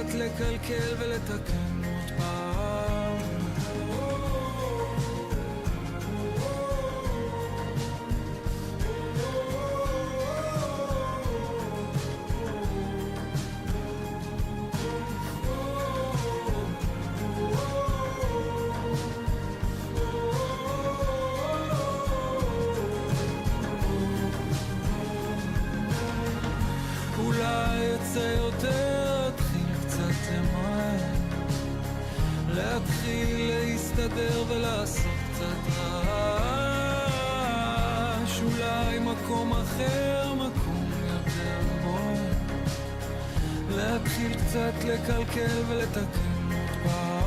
קצת לקלקל ולתקן עוד פעם. יותר התחיל קצת למען, להתחיל להסתדר ולעשות קצת רעש, אולי מקום אחר, מקום יותר בוער, להתחיל קצת לקלקל ולתקן עוד פעם.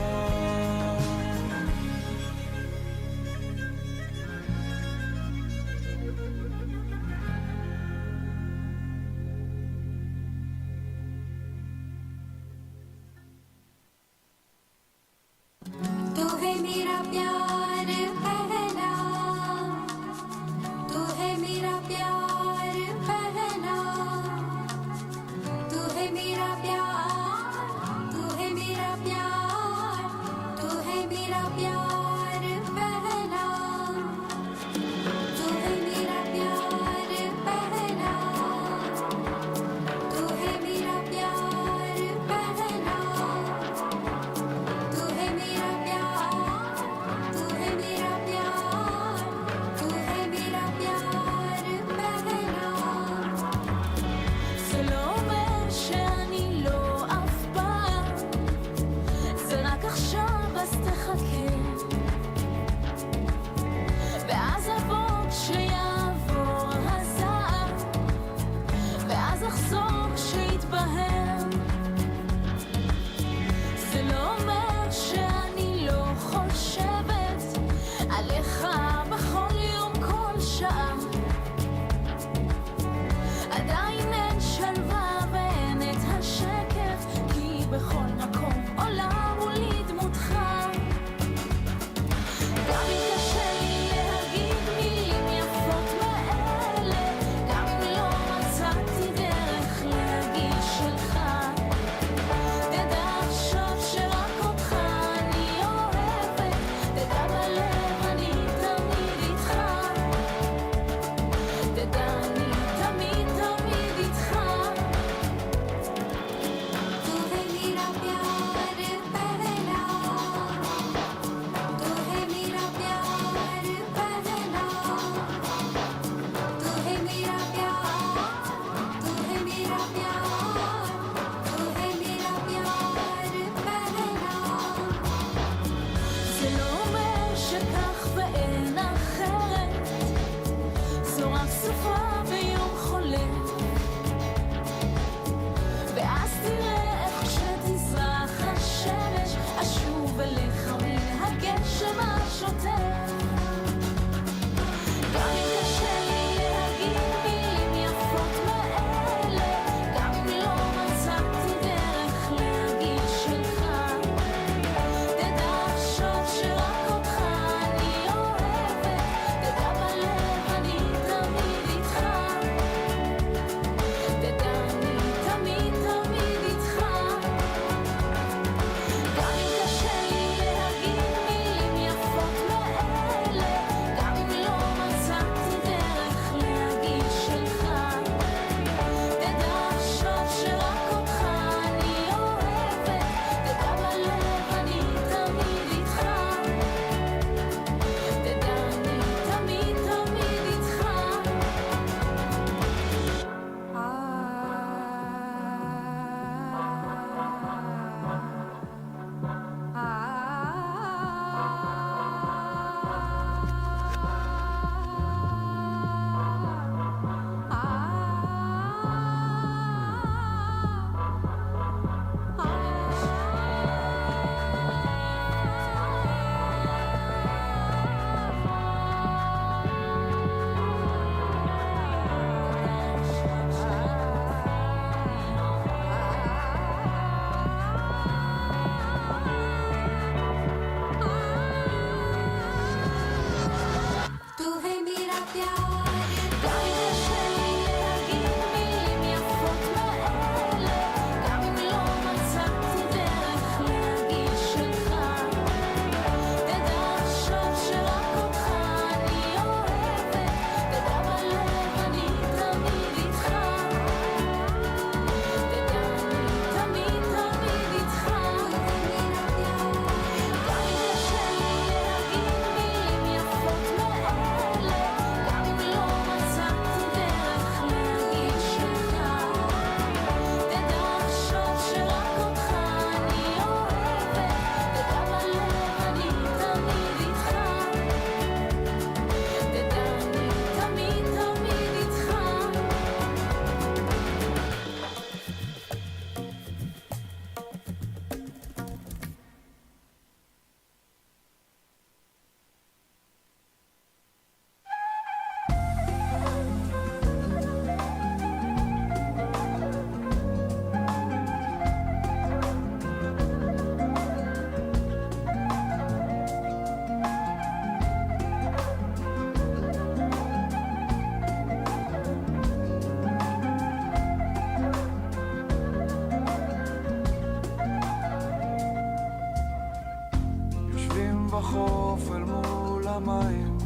בחוף אל מול המים,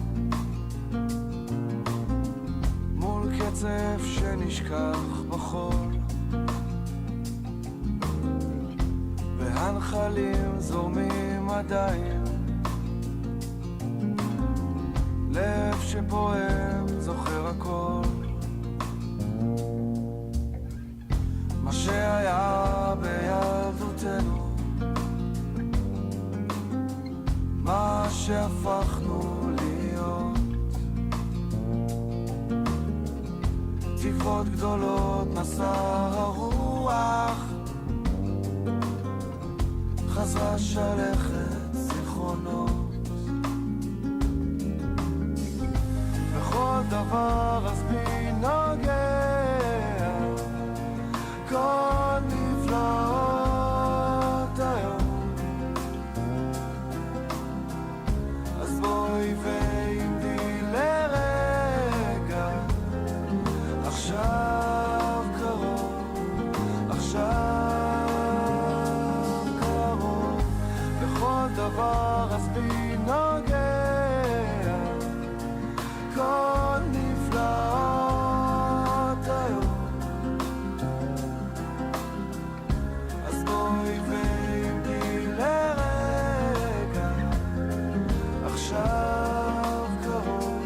מול קצף שנשכח בחול, והנחלים זורמים עדיין, לב שפועם זוכר הכל, מה שהיה בילדותנו, מה שהפכנו להיות, תקוות גדולות נשא הרוח, חזרה שלכת זיכרונות, בכל דבר אז בי נוגע כל נפלאות היום, אז בואי ועמדי לרגע, עכשיו קרוב, עכשיו קרוב, בכל דבר אז בי נוגע כל נפלאות היום, אז בואי ועמדי לרגע, עכשיו קרוב,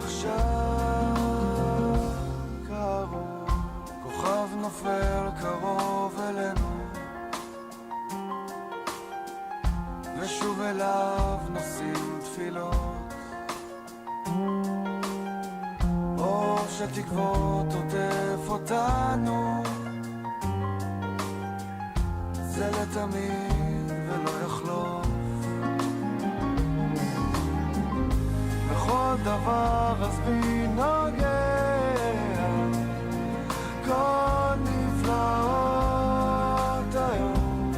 עכשיו קרוב, כוכב נופל קרוב אלינו, ושוב אליו נושאים תפילות, אור שתקוות עוטף אותנו, זה לתמיד ולא יחלוף, בכל דבר אז בי נוגע כל נפלאות היום,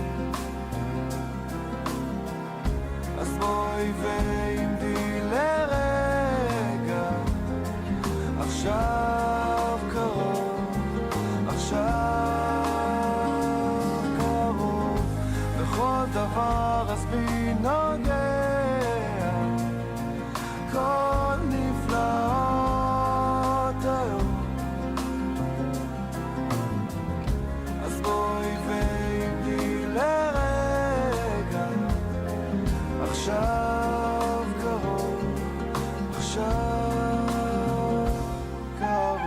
אז בואי ועמדי לרגע, עכשיו קרוב, עכשיו קרוב, בכל דבר אז בי נוגע כל נפלאות היום, אז בואי ועמדי לרגע, עכשיו קרוב, עכשיו קרוב.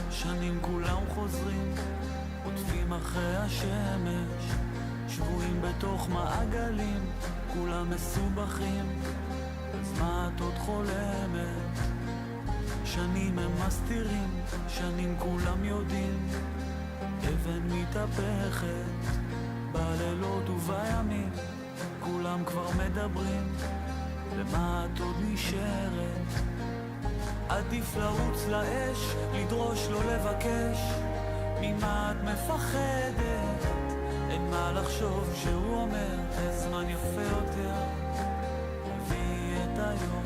שנים כולם חוזרים, עוטפים אחרי השמש, שבועים בתוך מעגלים, כולם מסובכים, אז מה את עוד חולמת? שנים הם מסתירים, שנים כולם יודעים, אבן מתהפכת, בלילות ובימים, כולם כבר מדברים, למה את עוד נשארת? עדיף לרוץ לאש, לדרוש לא לבקש, ממה את מפחדת? אין מה לחשוב שהוא אומר, הזמן יפה יותר, הביא את היום.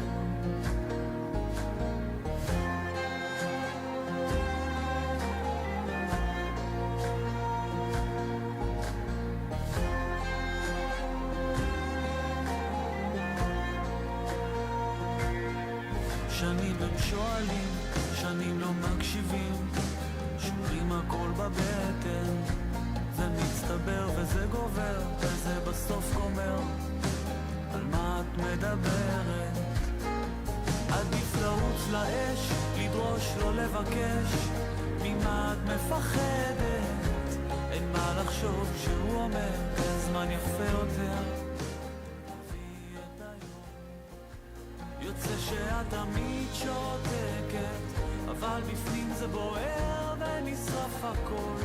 שנים הם שואלים, שנים לא מקשיבים, שורים הכל בבטן, זה מצטבר וזה גובר, וזה בסוף גומר, על מה את מדברת? עדיף לרוץ לאש, לדרוש לא לבקש, ממה את מפחדת? אין מה לחשוב שהוא אומר, הזמן יפה יותר, הביא את היום. יוצא שאת תמיד שותקת, אבל בפנים זה בוער ונשרף הכל.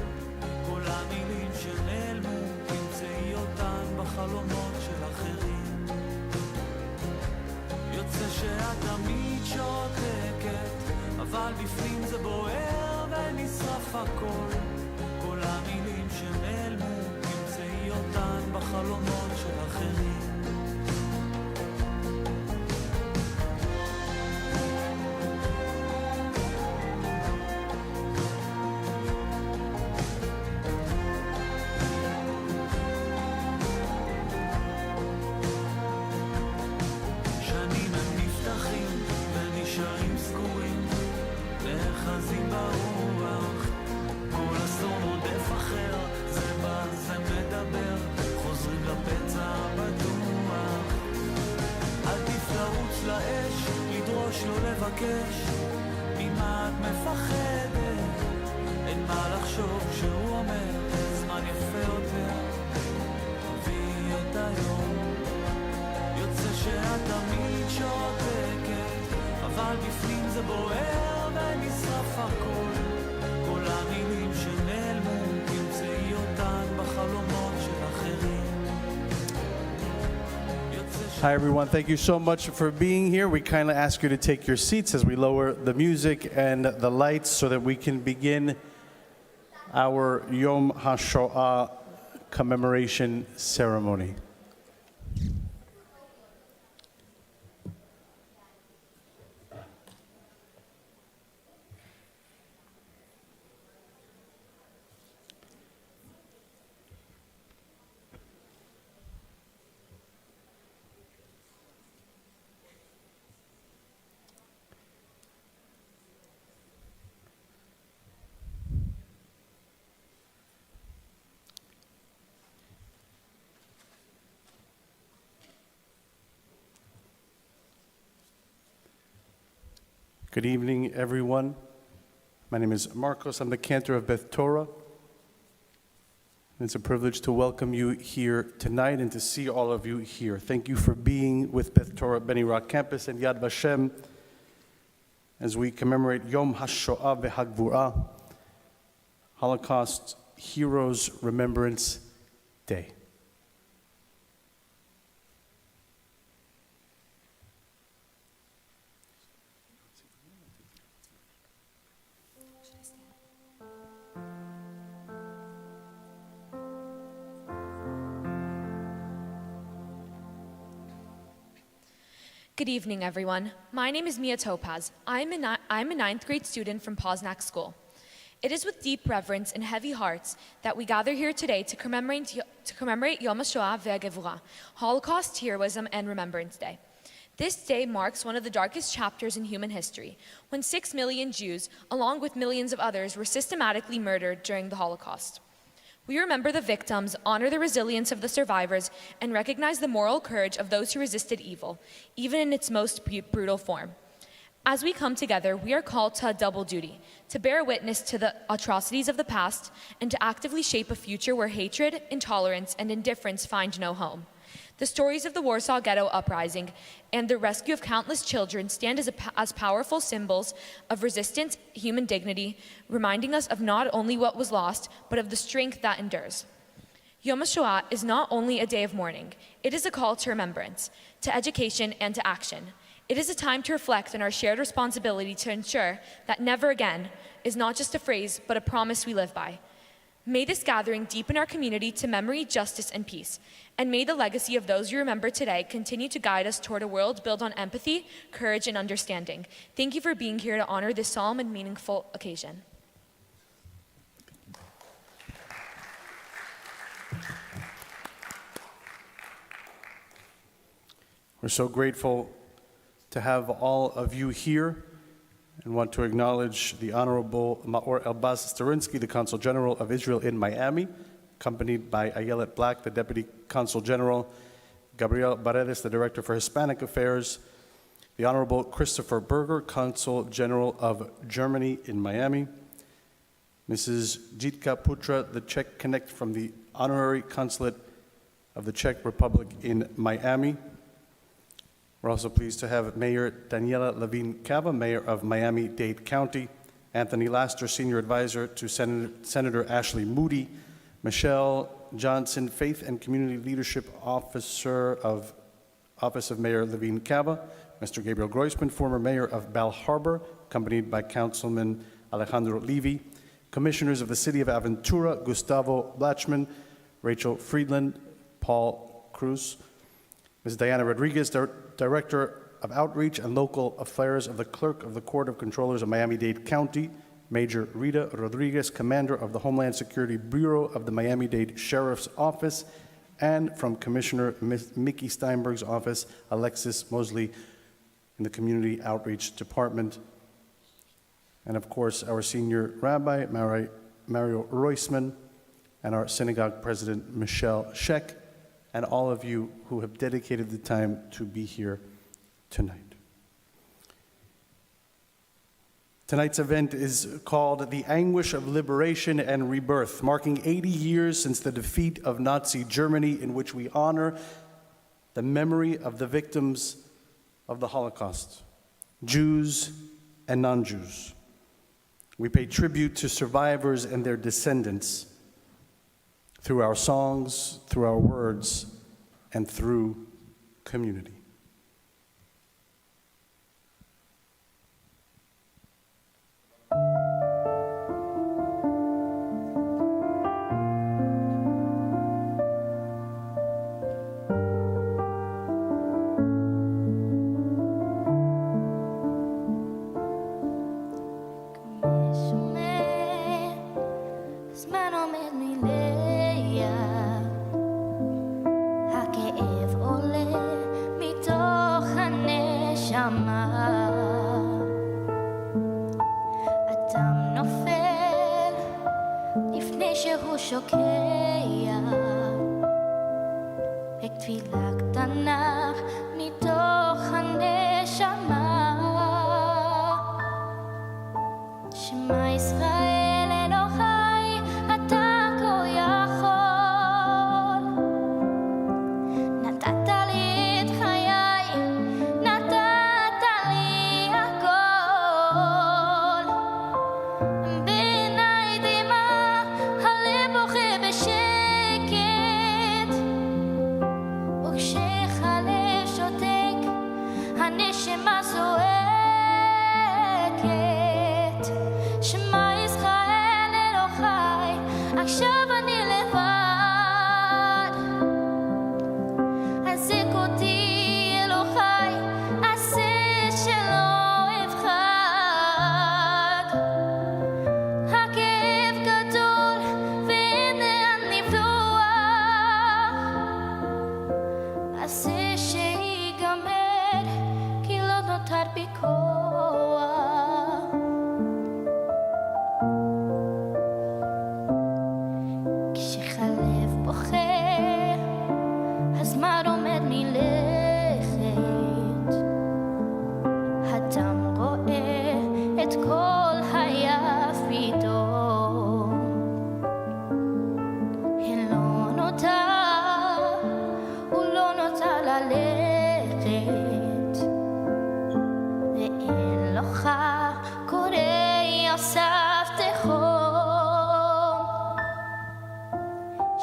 כל המילים שנעלמו, תמצאי אותן בחלומות של אחרים. יוצא שאת תמיד שותקת, אבל בפנים זה בוער ונשרף הכל. כל המילים שנעלמו, תמצאי אותן בחלומות של אחרים. שנים הם נפתחים ונשארים סגורים, נאחזים ברוח, כל אסון עודף אחר, זה בא, זה מדבר, חוזרים לפצע הבטוח. עדיף לרוץ לאש, לדרוש לא לבקש, ממה את מפחדת? אין מה לחשוב כשהוא אומר, זמן יפה יותר, תביאי את היום. יוצא שאת תמיד שותקת, אבל בפנים זה בוער ונשרף הכל. כל המילים שנעלמו, תמצאי אותן בחלומות של אחרים. Hi, everyone. Thank you so much for being here. We kindly ask you to take your seats as we lower the music and the lights so that we can begin our Yom HaShoah commemoration ceremony. Good evening, everyone. My name is Marcos. I'm the cantor of Beth Torah. It's a privilege to welcome you here tonight and to see all of you here. Thank you for being with Beth Torah Bnei Brak campus and Yad Vashem as we commemorate Yom HaShoah v'Hagvura, Holocaust Heroes Remembrance Day. Good evening, everyone. My name is Mia Topaz. I'm a ninth grade student from Posnack School. It is with deep reverence and heavy hearts that we gather here today to commemorate Yom HaShoah ve'Hagvura, Holocaust Heroism and Remembrance Day. This day marks one of the darkest chapters in human history, when 6 million Jews, along with millions of others, were systematically murdered during the Holocaust. We remember the victims, honor the resilience of the survivors, and recognize the moral courage of those who resisted evil, even in its most brutal form. As we come together, we are called to a double duty, to bear witness to the atrocities of the past and to actively shape a future where hatred, intolerance, and indifference find no home. The stories of the Warsaw Ghetto Uprising and the rescue of countless children stand as powerful symbols of resistance, human dignity, reminding us of not only what was lost, but of the strength that endures. Yom HaShoah is not only a day of mourning, it is a call to remembrance, to education, and to action. It is a time to reflect on our shared responsibility to ensure that never again is not just a phrase, but a promise we live by. May this gathering deepen our community to memory, justice, and peace. And may the legacy of those you remember today continue to guide us toward a world built on empathy, courage, and understanding. Thank you for being here to honor this solemn and meaningful occasion. We're so grateful to have all of you here and want to acknowledge the Honorable Maor Elbaz Sterinsky, the Consul General of Israel in Miami, accompanied by Ayelet Black, the Deputy Consul General, Gabriel Paredes, the Director for Hispanic Affairs, the Honorable Christopher Berger, Consul General of Germany in Miami, Mrs. Jitka Putra, the Czech Connect from the Honorary Consulate of the Czech Republic in Miami, We're also pleased to have Mayor Daniela Levine Cava, Mayor of Miami-Dade County, Anthony Laster, Senior Advisor to Senator Ashley Moody, Michelle Johnson, Faith and Community Leadership Officer of Office of Mayor Levine Cava, Mr. Gabriel Groisman, former Mayor of Bal Harbor, accompanied by Councilman Alejandro Levy, Commissioners of the City of Aventura, Gustavo Blatchman, Rachel Friedland, Paul Cruz, Ms. Diana Rodriguez, Director of Outreach and Local Affairs of the Clerk of the Court of Controllers of Miami-Dade County, Major Rita Rodriguez, Commander of the Homeland Security Bureau of the Miami-Dade Sheriff's Office, and from Commissioner Mickey Steinberg's office, Alexis Mosley in the Community Outreach Department, and of course, our Senior Rabbi, Mario Roisman, and our Synagogue President, Michelle Sheck, and all of you who have dedicated the time to be here tonight. Tonight's event is called The Anguish of Liberation and Rebirth, marking 80 years since the defeat of Nazi Germany, in which we honor the memory of the victims of the Holocaust, Jews and non-Jews. We pay tribute to survivors and their descendants through our songs, through our words, and through community.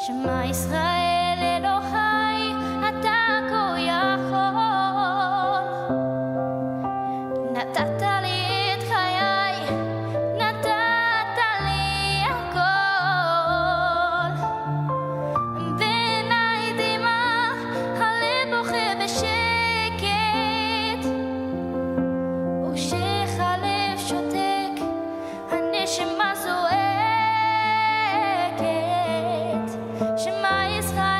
Shema Israel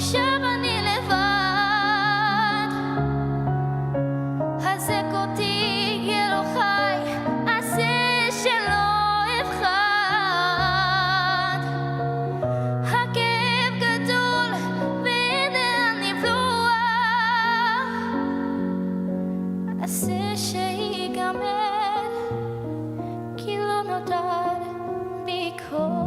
עכשיו אני לבד, חזק אותי אלוהי, עשה שלא אבחד. הכאב גדול ואין לאן לברוח, עשה שיגמר, כי לא נותר בי כוח.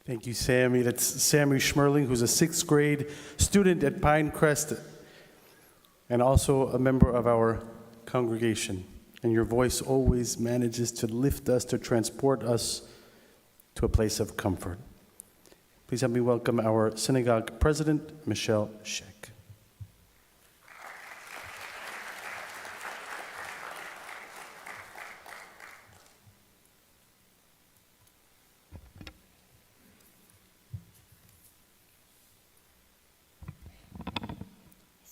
Thank you, Sammy. That's Sammy Schmerling, who's a 6th grade student at Pinecrest and also a member of our congregation. And your voice always manages to lift us, to transport us to a place of comfort. Please help me welcome our synagogue president, Michelle Sheck.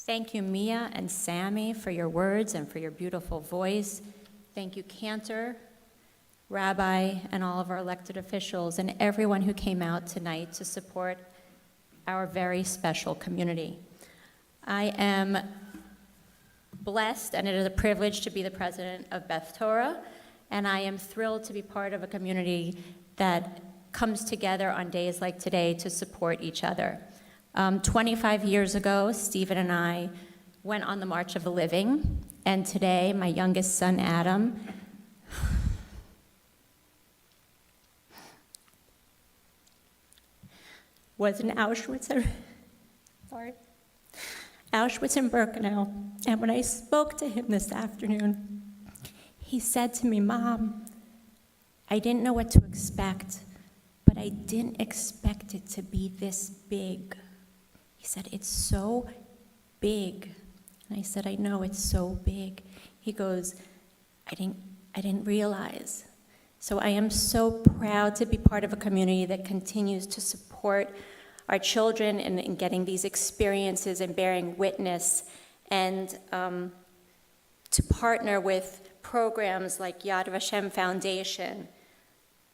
Thank you, Mia and Sammy, for your words and for your beautiful voice. Thank you, Cantor, Rabbi, and all of our elected officials, and everyone who came out tonight to support our very special community. I am blessed, and it is a privilege to be the president of Beth Torah, and I am thrilled to be part of a community that comes together on days like today to support each other. 25 years ago, Stephen and I went on the March of the Living, and today my youngest son, Adam, was in Auschwitz and Birkenau. And when I spoke to him this afternoon, he said to me, "Mom, I didn't know what to expect, but I didn't expect it to be this big." He said, "It's so big." And I said, "I know, it's so big." He goes, I didn't realize. So I am so proud to be part of a community that continues to support our children in getting these experiences and bearing witness, and to partner with programs like Yad Vashem Foundation,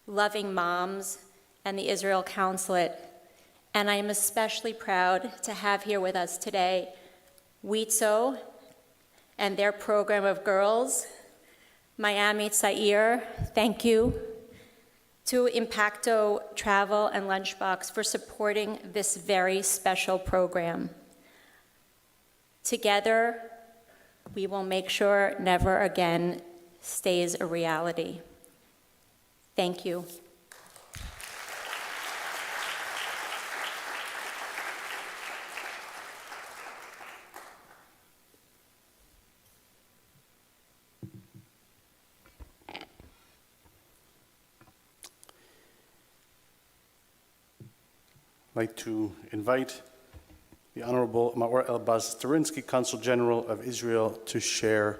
Loving Moms, and the Israel Consulate. And I am especially proud to have here with us today WITZO and their program of girls, Miami Tzair, thank you, to Impacto Travel and Lunchbox for supporting this very special program. Together, we will make sure never again stays a reality. Thank you. I'd like to invite the Honorable Mayoral Elbaz Sterinsky, Consul General of Israel, to share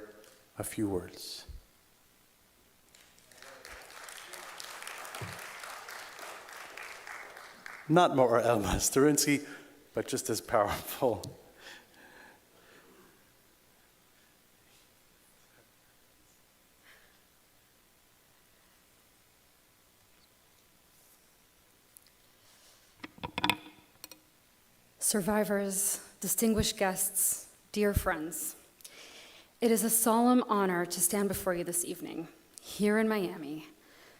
a few words. Not Mayoral Elbaz Sterinsky, but just as powerful. Survivors, distinguished guests, dear friends, it is a solemn honor to stand before you this evening, here in Miami,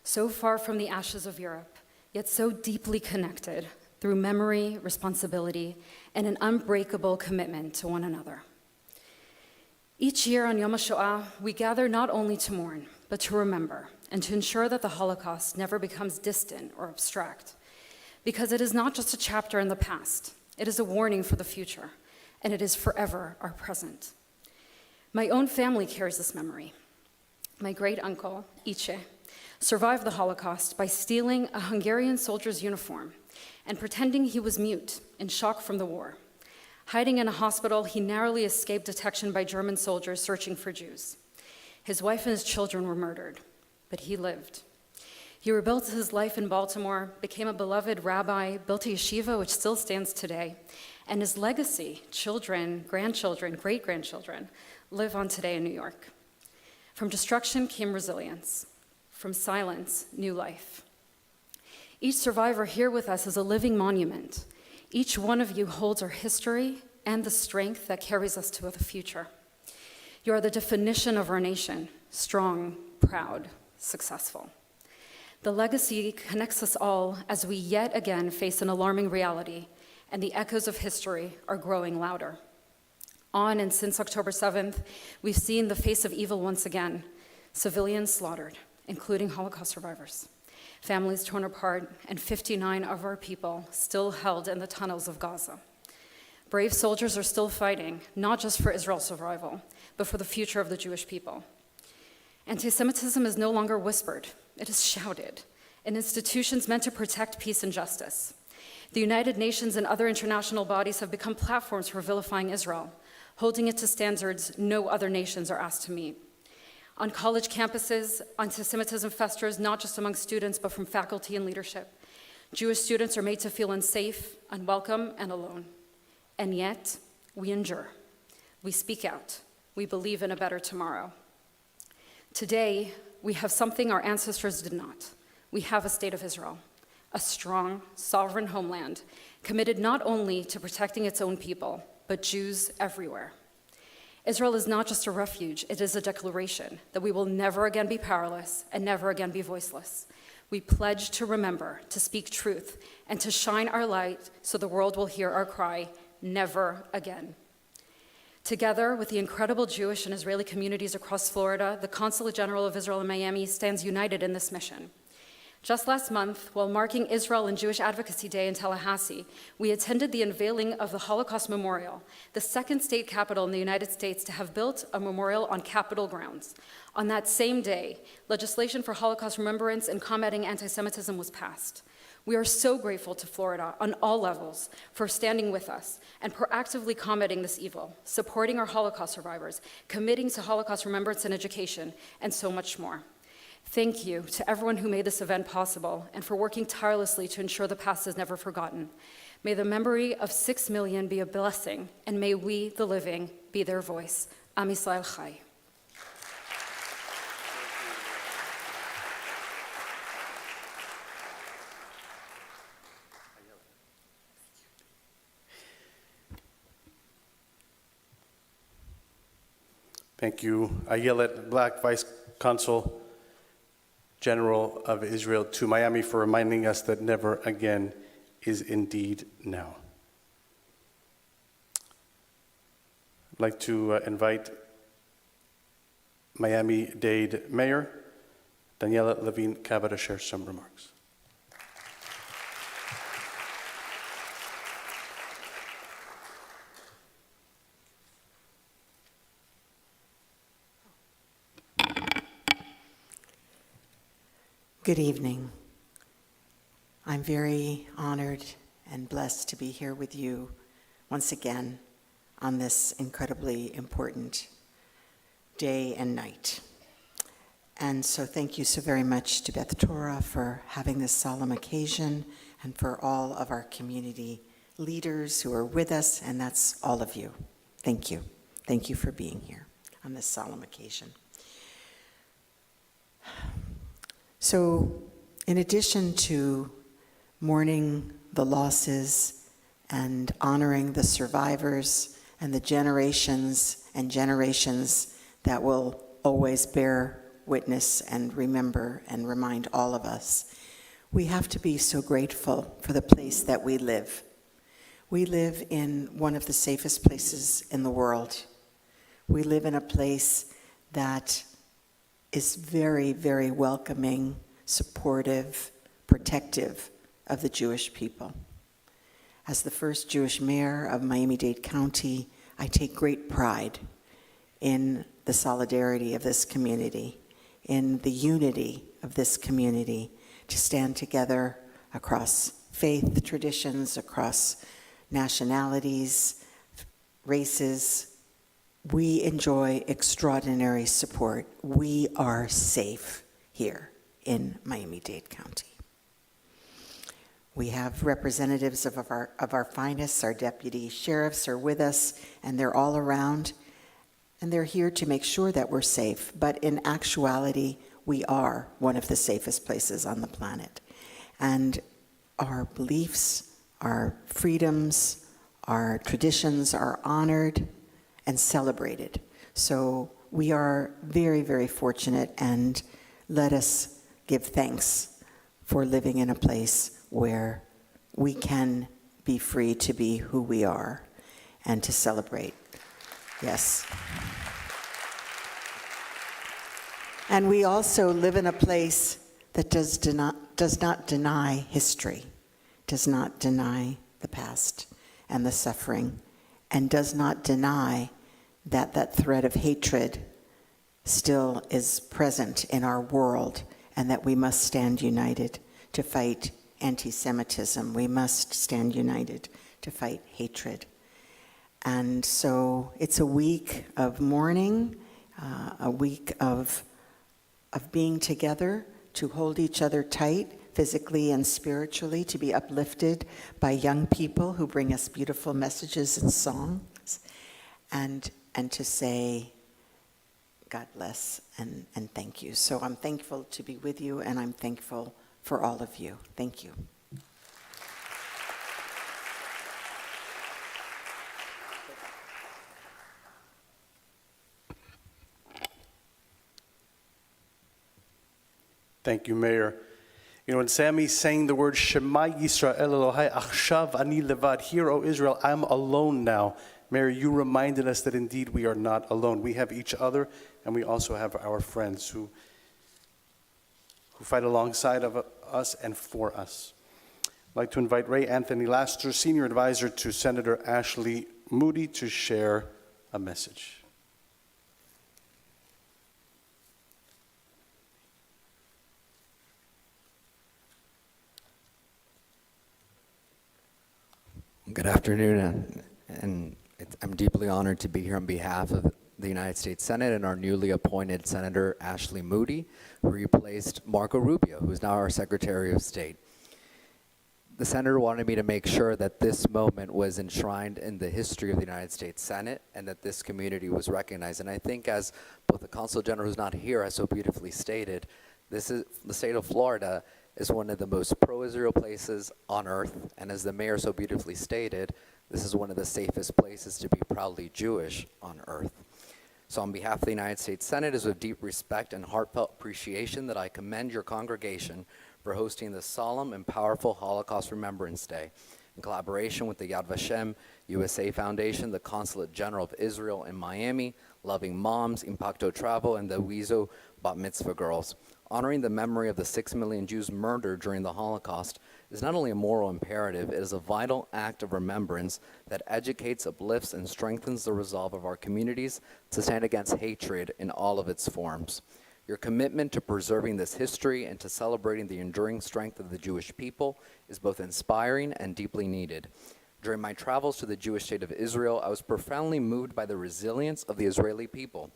so far from the ashes of Europe, yet so deeply connected through memory, responsibility, and an unbreakable commitment to one another. Each year on Yom HaShoah, we gather not only to mourn, but to remember, and to ensure that the Holocaust never becomes distant or abstract, because it is not just a chapter in the past. It is a warning for the future, and it is forever our present. My own family carries this memory. My great uncle, Iche, survived the Holocaust by stealing a Hungarian soldier's uniform and pretending he was mute in shock from the war. Hiding in a hospital, he narrowly escaped detection by German soldiers searching for Jews. His wife and his children were murdered, but he lived. He rebuilt his life in Baltimore, became a beloved rabbi, built a yeshiva which still stands today, and his legacy, children, grandchildren, great-grandchildren, live on today in New York. From destruction came resilience. From silence, new life. Each survivor here with us is a living monument. Each one of you holds our history and the strength that carries us to the future. You are the definition of our nation, strong, proud, successful. The legacy connects us all as we yet again face an alarming reality, and the echoes of history are growing louder. On and since October 7th, we've seen the face of evil once again, civilians slaughtered, including Holocaust survivors, families torn apart, and 59 of our people still held in the tunnels of Gaza. Brave soldiers are still fighting, not just for Israel's survival, but for the future of the Jewish people. Anti-Semitism is no longer whispered, it is shouted in institutions meant to protect peace and justice. The United Nations and other international bodies have become platforms for vilifying Israel, holding it to standards no other nations are asked to meet. On college campuses, anti-Semitism festers not just among students, but from faculty and leadership. Jewish students are made to feel unsafe, unwelcome, and alone. And yet, we endure. We speak out. We believe in a better tomorrow. Today, we have something our ancestors did not. We have a state of Israel, a strong, sovereign homeland, committed not only to protecting its own people, but Jews everywhere. Israel is not just a refuge, it is a declaration that we will never again be powerless and never again be voiceless. We pledge to remember, to speak truth, and to shine our light so the world will hear our cry, never again. Together with the incredible Jewish and Israeli communities across Florida, the Consul General of Israel in Miami stands united in this mission. Just last month, while marking Israel and Jewish Advocacy Day in Tallahassee, we attended the unveiling of the Holocaust Memorial, the second state capital in the United States to have built a memorial on Capitol grounds. On that same day, legislation for Holocaust remembrance and combating anti-Semitism was passed. We are so grateful to Florida on all levels for standing with us and proactively combating this evil, supporting our Holocaust survivors, committing to Holocaust remembrance and education, and so much more. Thank you to everyone who made this event possible and for working tirelessly to ensure the past is never forgotten. May the memory of 6 million be a blessing, and may we, the living, be their voice. Am Yisrael Chai. Thank you, Ayelet Black, Vice Consul General of Israel to Miami, for reminding us that never again is indeed now. I'd like to invite Miami-Dade Mayor Daniela Levine-Cava to share some remarks. Good evening. I'm very honored and blessed to be here with you once again on this incredibly important day and night. And so thank you so very much to Beth Torah for having this solemn occasion, and for all of our community leaders who are with us, and that's all of you. Thank you. Thank you for being here on this solemn occasion. So, in addition to mourning the losses and honoring the survivors and the generations and generations that will always bear witness and remember and remind all of us, we have to be so grateful for the place that we live. We live in one of the safest places in the world. We live in a place that is very, very welcoming, supportive, protective of the Jewish people. As the first Jewish mayor of Miami-Dade County, I take great pride in the solidarity of this community, in the unity of this community, to stand together across faith traditions, across nationalities, races. We enjoy extraordinary support. We are safe here in Miami-Dade County. We have representatives of our finest. Our deputy sheriffs are with us, and they're all around, and they're here to make sure that we're safe. But in actuality, we are one of the safest places on the planet. And our beliefs, our freedoms, our traditions are honored and celebrated. So we are very, very fortunate, and let us give thanks for living in a place where we can be free to be who we are and to celebrate. Yes. And we also live in a place that does not deny history, does not deny the past and the suffering, and does not deny that that thread of hatred still is present in our world, and that we must stand united to fight anti-Semitism. We must stand united to fight hatred. And so it's a week of mourning, a week of being together, to hold each other tight, physically and spiritually, to be uplifted by young people who bring us beautiful messages and songs, and to say, God bless and thank you. So I'm thankful to be with you, and I'm thankful for all of you. Thank you. Thank you, Mayor. You know, when Sammy sang the word Shema Yisrael Elohai Achshav Ani Levad, hear, O Israel, I'm alone now. Mayor, you reminded us that indeed we are not alone. We have each other, and we also have our friends who fight alongside of us and for us. I'd like to invite Ray Anthony Laster, Senior Advisor to Senator Ashley Moody, to share a message. Good afternoon, and I'm deeply honored to be here on behalf of the United States Senate and our newly appointed Senator Ashley Moody, who replaced Marco Rubio, who is now our Secretary of State. The Senator wanted me to make sure that this moment was enshrined in the history of the United States Senate and that this community was recognized. And I think, as both the Consul General, who's not here, has so beautifully stated, this is the state of Florida is one of the most pro-Israel places on earth, and as the mayor so beautifully stated, this is one of the safest places to be proudly Jewish on earth. So on behalf of the United States Senate, it is with deep respect and heartfelt appreciation that I commend your congregation for hosting this solemn and powerful Holocaust Remembrance Day in collaboration with the Yad Vashem USA Foundation, the Consulate General of Israel in Miami, Loving Moms, Impacto Travel, and the Wizo Bat Mitzvah Girls. Honoring the memory of the 6 million Jews murdered during the Holocaust is not only a moral imperative, it is a vital act of remembrance that educates, uplifts, and strengthens the resolve of our communities to stand against hatred in all of its forms. Your commitment to preserving this history and to celebrating the enduring strength of the Jewish people is both inspiring and deeply needed. During my travels to the Jewish state of Israel, I was profoundly moved by the resilience of the Israeli people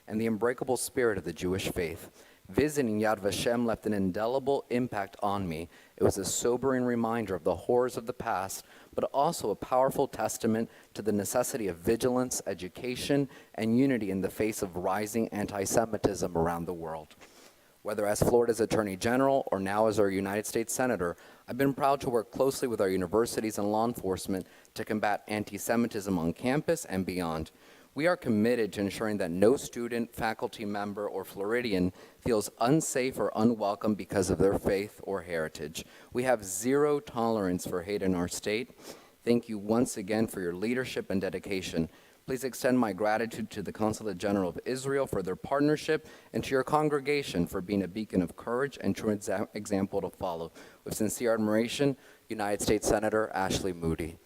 and the unbreakable spirit of the Jewish faith. Visiting Yad Vashem left an indelible impact on me. It was a sobering reminder of the horrors of the past, but also a powerful testament to the necessity of vigilance, education, and unity in the face of rising anti-Semitism around the world. Whether as Florida's Attorney General or now as our United States Senator, I've been proud to work closely with our universities and law enforcement to combat anti-Semitism on campus and beyond. We are committed to ensuring that no student, faculty member, or Floridian feels unsafe or unwelcome because of their faith or heritage. We have zero tolerance for hate in our state. Thank you once again for your leadership and dedication. Please extend my gratitude to the Consulate General of Israel for their partnership and to your congregation for being a beacon of courage and true example to follow. With sincere admiration, United States Senator Ashley Moody.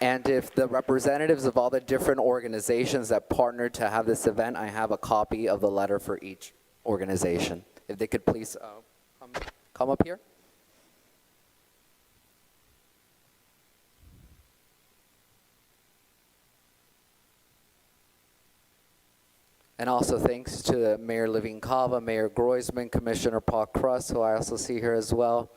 And if the representatives of all the different organizations that partnered to have this event, I have a copy of the letter for each organization. If they could please come up here. And also thanks to Mayor Levine Cava, Mayor Groisman, Commissioner Paul Kruss, who I also see here as well.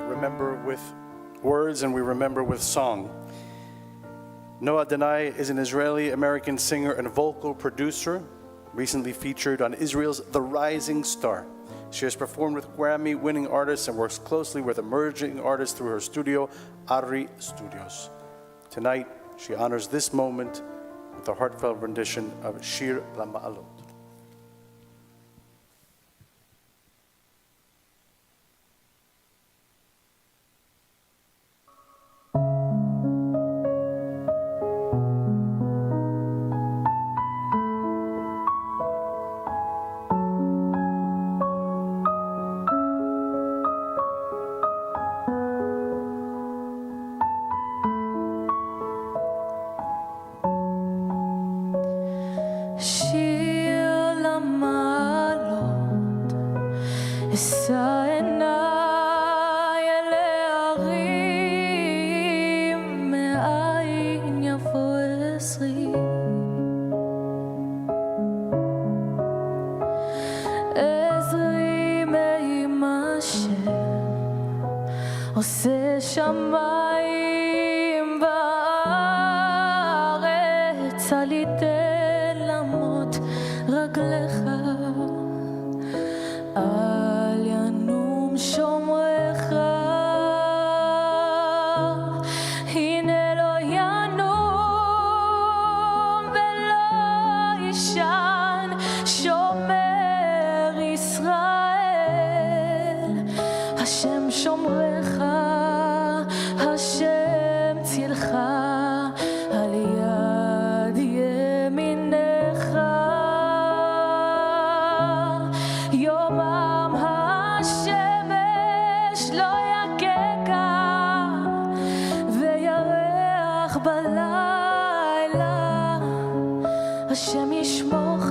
Remember with words and we remember with song. Noah Denai is an Israeli-American singer and vocal producer, recently featured on Israel's The Rising Star. She has performed with Grammy-winning artists and works closely with emerging artists through her studio, Ari Studios. Tonight, she honors this moment with a heartfelt rendition of Shir LaMa'alot. שיר למעלות, אשא עיניי אל ההרים, מאין יבוא עזרי. עזרי מעם אשר עושה שמיים בארץ, אל ייתן למות רגליך, אל ינום שומרך, הנה לא ינום ולא יישן שומר ישראל, השם שומרך, השם צילך, על יד ימינך, יומם השמש לא יככה, וירח בלילה, השם ישמורך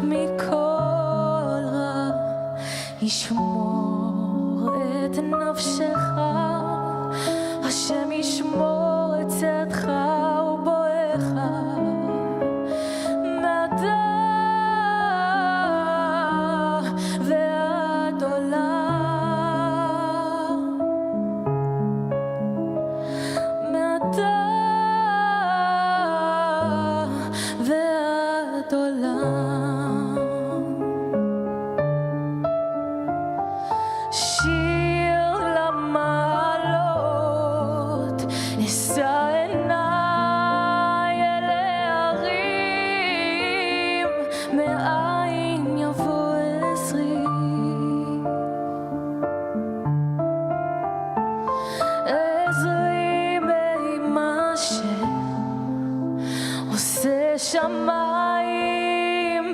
מכל רע, ישמור את נפשך, השם ישמור את צאתך ובואך, מעתה ועד עולם, מעתה ועד עולם. שיר למעלות, אשא עיניי אל ההרים, מאין יבוא עזרי. עזרי מעם אשר עושה שמיים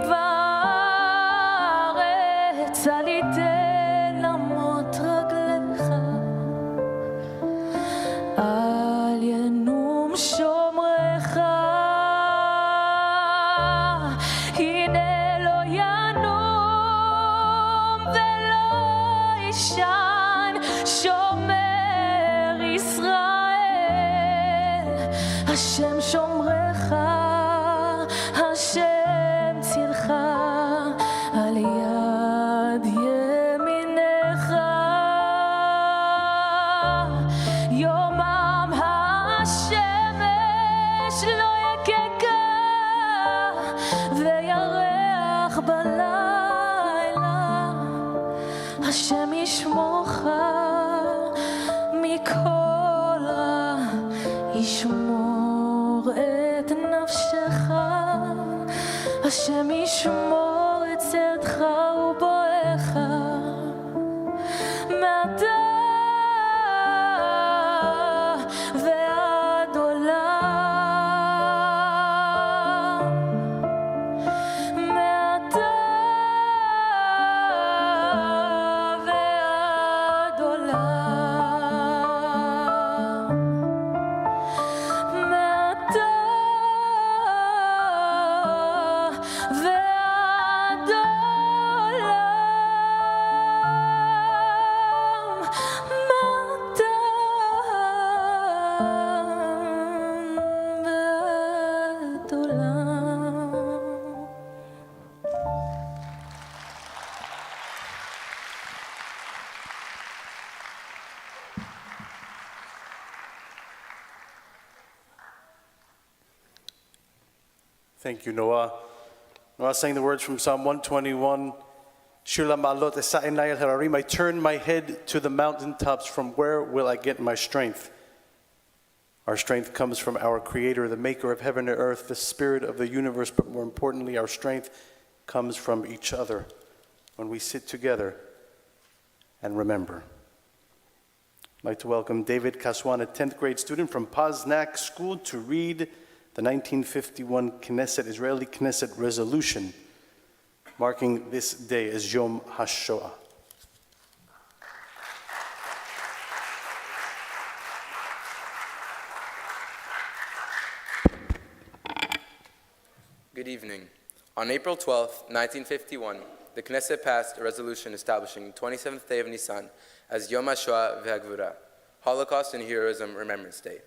בארץ, אל ייתן למות רגליך, אל ינום שומרך, הנה לא ינום ולא יישן שומר ישראל, השם שומרך, השם צילך, על יד ימינך, יומם חוגגה וירח בלילה. השם ישמורך מכל רע, ישמור את נפשך. השם ישמור את צאתך ובואך מעתה ועד עולם. מעתה ועד עולם. מעתה ועד עולם. מעתה ועד עולם. Thank you, Noah. Noah sang the words from Psalm 121. Shir la'ma'alot esa einai el hararim. I turn my head to the mountaintops. From where will I get my strength? Our strength comes from our Creator, the Maker of heaven and earth, the Spirit of the universe. But more importantly, our strength comes from each other when we sit together and remember. I'd like to welcome David Kaswan, a 10th grade student from Poznak School, to read the 1951 Knesset, Israeli Knesset resolution, marking this day as Yom HaShoah. Good evening. On April 12, 1951, the Knesset passed a resolution establishing the 27th day of Nisan as Yom HaShoah v'Hagvura, Holocaust and Heroism Remembrance Day.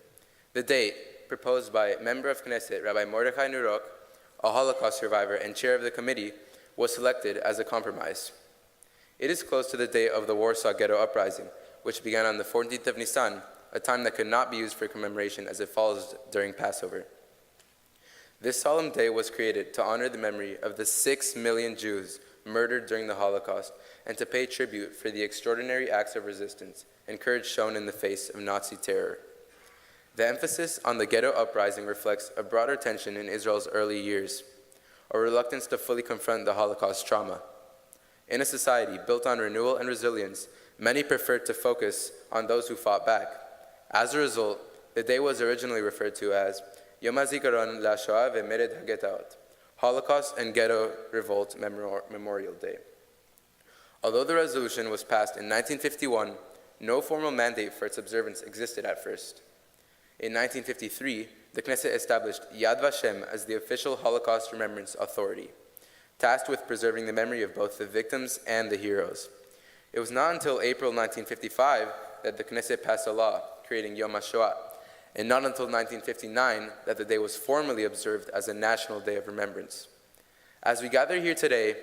The date, proposed by member of Knesset, Rabbi Mordechai Nurok, a Holocaust survivor and chair of the committee, was selected as a compromise. It is close to the date of the Warsaw Ghetto Uprising, which began on the 14th of Nisan, a time that could not be used for commemoration as it falls during Passover. This solemn day was created to honor the memory of the 6 million Jews murdered during the Holocaust and to pay tribute for the extraordinary acts of resistance and courage shown in the face of Nazi terror. The emphasis on the ghetto uprising reflects a broader tension in Israel's early years, a reluctance to fully confront the Holocaust trauma. In a society built on renewal and resilience, many preferred to focus on those who fought back. As a result, the day was originally referred to as Yom HaZikaron LaShoah ve'Mered HaGetaot, Holocaust and Ghetto Revolt Memorial Day. Although the resolution was passed in 1951, no formal mandate for its observance existed at first. In 1953, the Knesset established Yad Vashem as the official Holocaust Remembrance Authority, tasked with preserving the memory of both the victims and the heroes. It was not until April 1955 that the Knesset passed a law creating Yom HaShoah, and not until 1959 that the day was formally observed as a national day of remembrance. As we gather here today,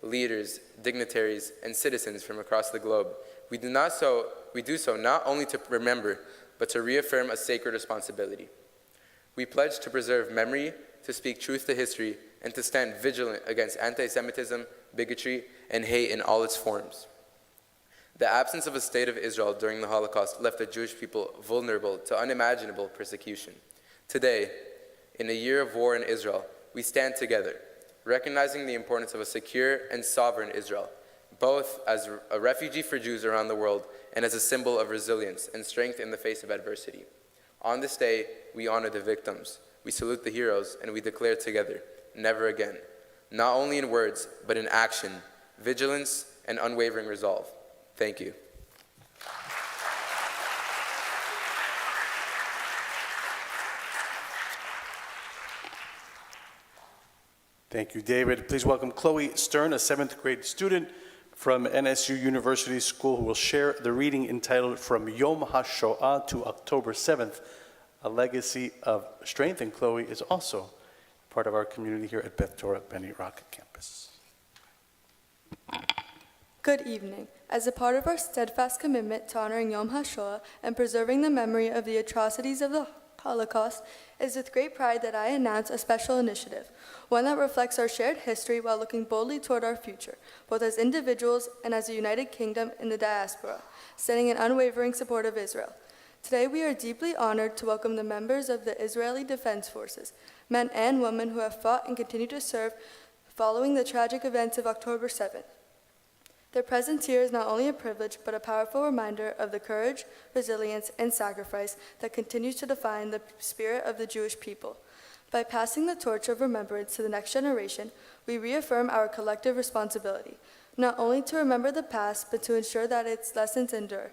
leaders, dignitaries, and citizens from across the globe, we do so not only to remember, but to reaffirm a sacred responsibility. We pledge to preserve memory, to speak truth to history, and to stand vigilant against anti-Semitism, bigotry, and hate in all its forms. The absence of a state of Israel during the Holocaust left the Jewish people vulnerable to unimaginable persecution. Today, in a year of war in Israel, we stand together, recognizing the importance of a secure and sovereign Israel, both as a refugee for Jews around the world and as a symbol of resilience and strength in the face of adversity. On this day, we honor the victims, we salute the heroes, and we declare together, never again, not only in words, but in action, vigilance, and unwavering resolve. Thank you. Thank you, David. Please welcome Chloe Stern, a 7th grade student from NSU University School, who will share the reading entitled From Yom HaShoah to October 7th, a legacy of strength. And Chloe is also part of our community here at Beth Torah Beni Rock campus. Good evening. As a part of our steadfast commitment to honoring Yom HaShoah and preserving the memory of the atrocities of the Holocaust, it is with great pride that I announce a special initiative, one that reflects our shared history while looking boldly toward our future, both as individuals and as a united kingdom in the diaspora, standing in unwavering support of Israel. Today, we are deeply honored to welcome the members of the Israeli Defense Forces, men and women who have fought and continue to serve following the tragic events of October 7th. Their presence here is not only a privilege, but a powerful reminder of the courage, resilience, and sacrifice that continues to define the spirit of the Jewish people. By passing the torch of remembrance to the next generation, we reaffirm our collective responsibility, not only to remember the past, but to ensure that its lessons endure.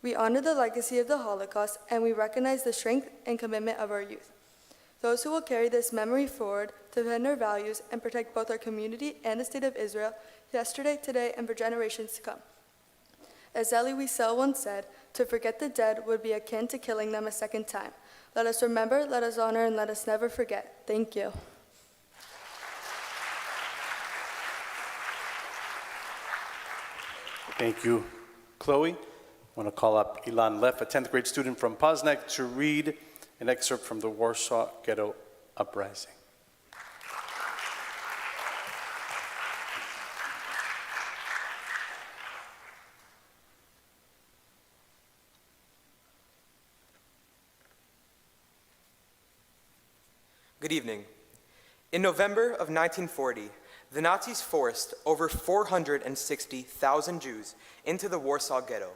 We honor the legacy of the Holocaust, and we recognize the strength and commitment of our youth. Those who will carry this memory forward, defend our values, and protect both our community and the state of Israel, yesterday, today, and for generations to come. As Elie Wiesel once said, to forget the dead would be akin to killing them a second time. Let us remember, let us honor, and let us never forget. Thank you. Thank you, Chloe. I want to call up Ilan Leff, a 10th grade student from Poznan, to read an excerpt from the Warsaw Ghetto Uprising. Good evening. In November of 1940, the Nazis forced over 460,000 Jews into the Warsaw Ghetto,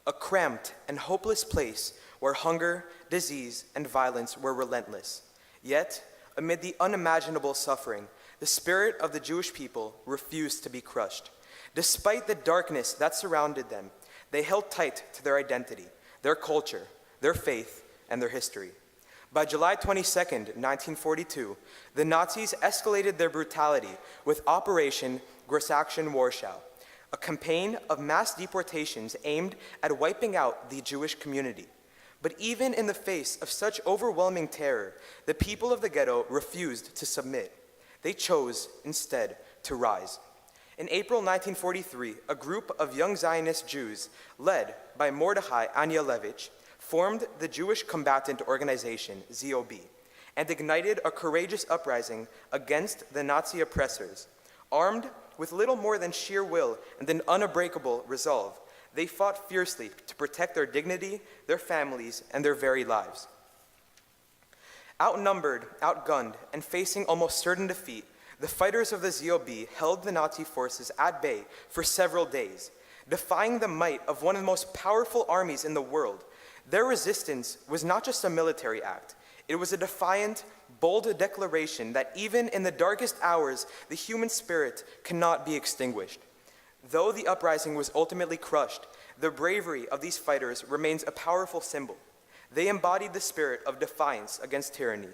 a cramped and hopeless place where hunger, disease, and violence were relentless. Yet, amid the unimaginable suffering, the spirit of the Jewish people refused to be crushed. Despite the darkness that surrounded them, they held tight to their identity, their culture, their faith, and their history. By July 22nd, 1942, the Nazis escalated their brutality with Operation Großaktion-Warschau, a campaign of mass deportations aimed at wiping out the Jewish community. But even in the face of such overwhelming terror, the people of the ghetto refused to submit. They chose, instead, to rise. In April 1943, a group of young Zionist Jews, led by Mordechai Anielewicz, formed the Jewish Combatant Organization, ZOB, and ignited a courageous uprising against the Nazi oppressors. Armed with little more than sheer will and an unbreakable resolve, they fought fiercely to protect their dignity, their families, and their very lives. Outnumbered, outgunned, and facing almost certain defeat, the fighters of the ZOB held the Nazi forces at bay for several days, defying the might of one of the most powerful armies in the world. Their resistance was not just a military act. It was a defiant, bold declaration that even in the darkest hours, the human spirit cannot be extinguished. Though the uprising was ultimately crushed, the bravery of these fighters remains a powerful symbol. They embodied the spirit of defiance against tyranny,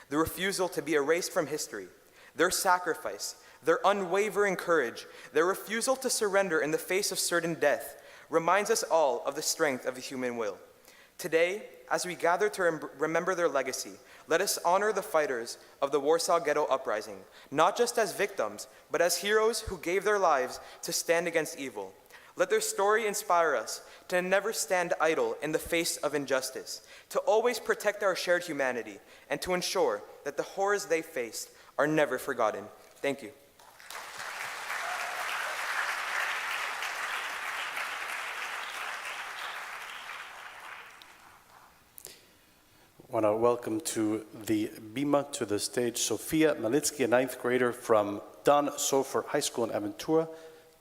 the refusal to be erased from history, their sacrifice, their unwavering courage, their refusal to surrender in the face of certain death reminds us all of the strength of the human will. Today, as we gather to remember their legacy, let us honor the fighters of the Warsaw Ghetto Uprising, not just as victims, but as heroes who gave their lives to stand against evil. Let their story inspire us to never stand idle in the face of injustice, to always protect our shared humanity, and to ensure that the horrors they faced are never forgotten. Thank you. I want to welcome to the Bima, to the stage, Sofia Malitsky, a 9th grader from Don Sofer High School in Aventura,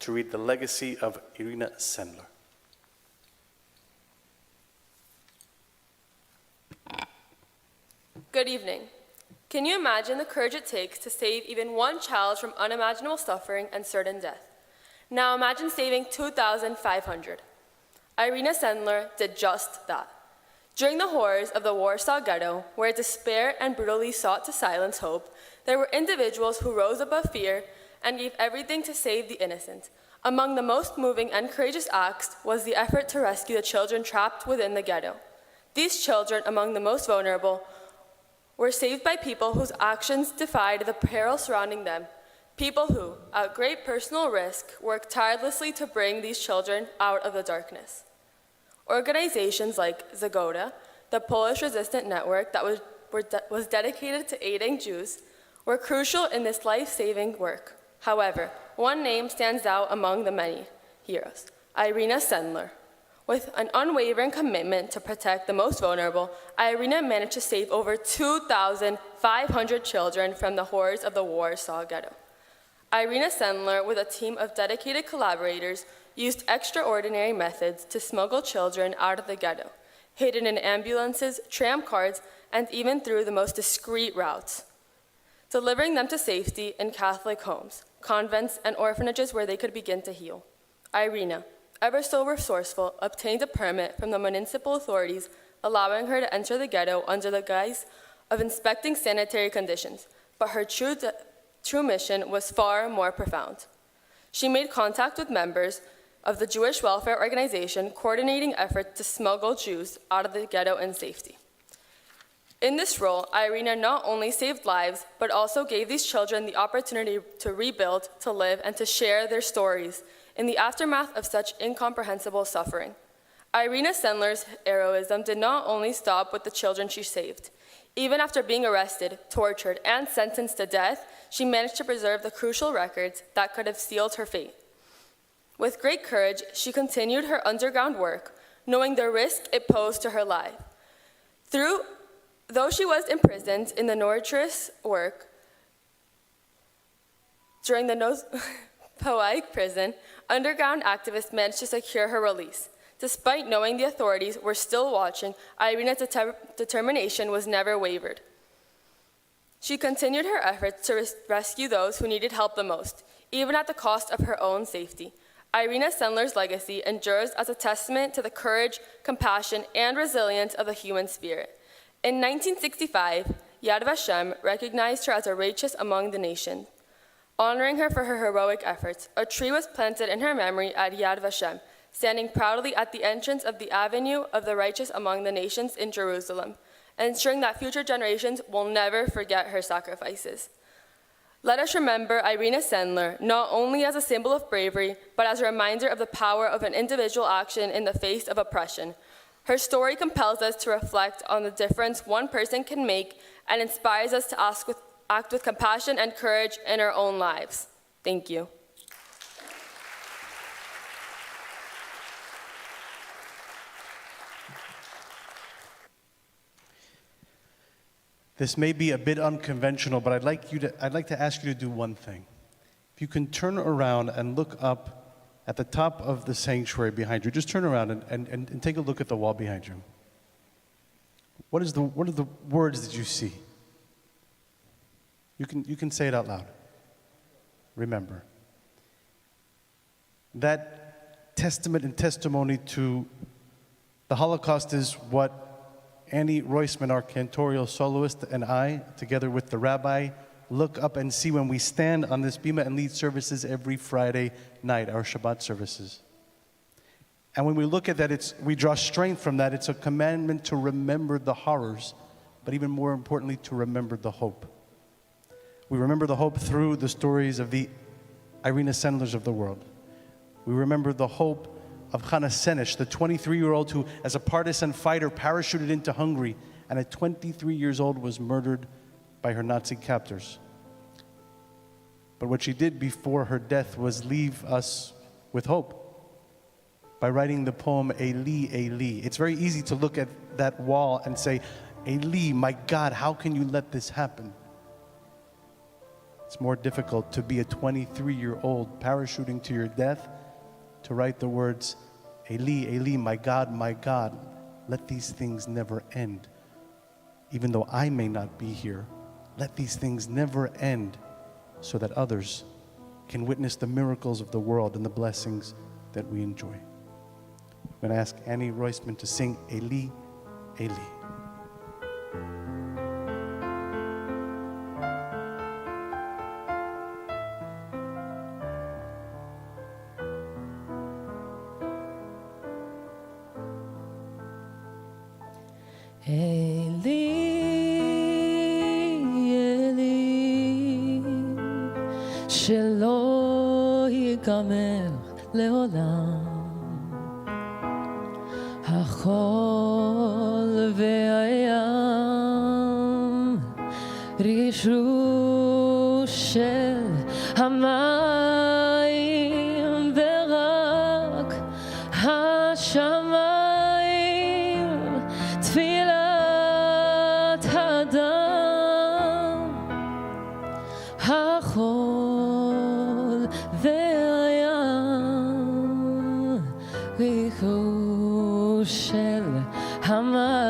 to read the legacy of Irina Sendler. Good evening. Can you imagine the courage it takes to save even one child from unimaginable suffering and certain death? Now imagine saving 2,500. Irina Sendler did just that. During the horrors of the Warsaw Ghetto, where despair and brutally sought to silence hope, there were individuals who rose above fear and gave everything to save the innocent. Among the most moving and courageous acts was the effort to rescue the children trapped within the ghetto. These children, among the most vulnerable, were saved by people whose actions defied the peril surrounding them, people who, at great personal risk, worked tirelessly to bring these children out of the darkness. Organizations like Zagoda, the Polish resistant network that was dedicated to aiding Jews, were crucial in this life-saving work. However, one name stands out among the many heroes, Irina Sendler. With an unwavering commitment to protect the most vulnerable, Irina managed to save over 2,500 children from the horrors of the Warsaw Ghetto. Irina Sendler, with a team of dedicated collaborators, used extraordinary methods to smuggle children out of the ghetto, hidden in ambulances, tram cards, and even through the most discreet routes, delivering them to safety in Catholic homes, convents, and orphanages where they could begin to heal. Irina, ever so resourceful, obtained a permit from the municipal authorities, allowing her to enter the ghetto under the guise of inspecting sanitary conditions, but her true mission was far more profound. She made contact with members of the Jewish welfare organization, coordinating efforts to smuggle Jews out of the ghetto in safety. In this role, Irina not only saved lives, but also gave these children the opportunity to rebuild, to live, and to share their stories in the aftermath of such incomprehensible suffering. Irina Sendler's heroism did not only stop with the children she saved. Even after being arrested, tortured, and sentenced to death, she managed to preserve the crucial records that could have sealed her fate. With great courage, she continued her underground work, knowing the risk it posed to her life. Though she was imprisoned in the Nortris work during the Poaik prison, underground activists managed to secure her release. Despite knowing the authorities were still watching, Irina's determination was never wavered. She continued her efforts to rescue those who needed help the most, even at the cost of her own safety. Irina Sendler's legacy endures as a testament to the courage, compassion, and resilience of the human spirit. In 1965, Yad Vashem recognized her as a righteous among the nations. Honoring her for her heroic efforts, a tree was planted in her memory at Yad Vashem, standing proudly at the entrance of the Avenue of the Righteous among the Nations in Jerusalem, ensuring that future generations will never forget her sacrifices. Let us remember Irina Sendler not only as a symbol of bravery, but as a reminder of the power of an individual action in the face of oppression. Her story compels us to reflect on the difference one person can make and inspires us to act with compassion and courage in our own lives. Thank you. This may be a bit unconventional, but I'd like to ask you to do one thing. If you can turn around and look up at the top of the sanctuary behind you, just turn around and take a look at the wall behind you. What are the words that you see? You can say it out loud. Remember. That testament and testimony to the Holocaust is what Annie Roisman, our cantorial soloist, and I, together with the rabbi, look up and see when we stand on this bima and lead services every Friday night, our Shabbat services. And when we look at that, we draw strength from that. It's a commandment to remember the horrors, but even more importantly, to remember the hope. We remember the hope through the stories of the Irina Sendlers of the world. We remember the hope of Chana Senesh, the 23-year-old who, as a partisan fighter, parachuted into Hungary and at 23 years old was murdered by her Nazi captors. But what she did before her death was leave us with hope by writing the poem Eli, Eli. It's very easy to look at that wall and say, Eli, my God, how can you let this happen? It's more difficult to be a 23-year-old parachuting to your death to write the words, Eli, Eli, my God, let these things never end. Even though I may not be here, let these things never end so that others can witness the miracles of the world and the blessings that we enjoy. I'm going to ask Annie Roisman to sing Eli, Eli. שלא ייגמר לעולם החול והים, רשרוש של המים, ורק השמיים, תפילת הדם, החול והים, ריחוש של המים,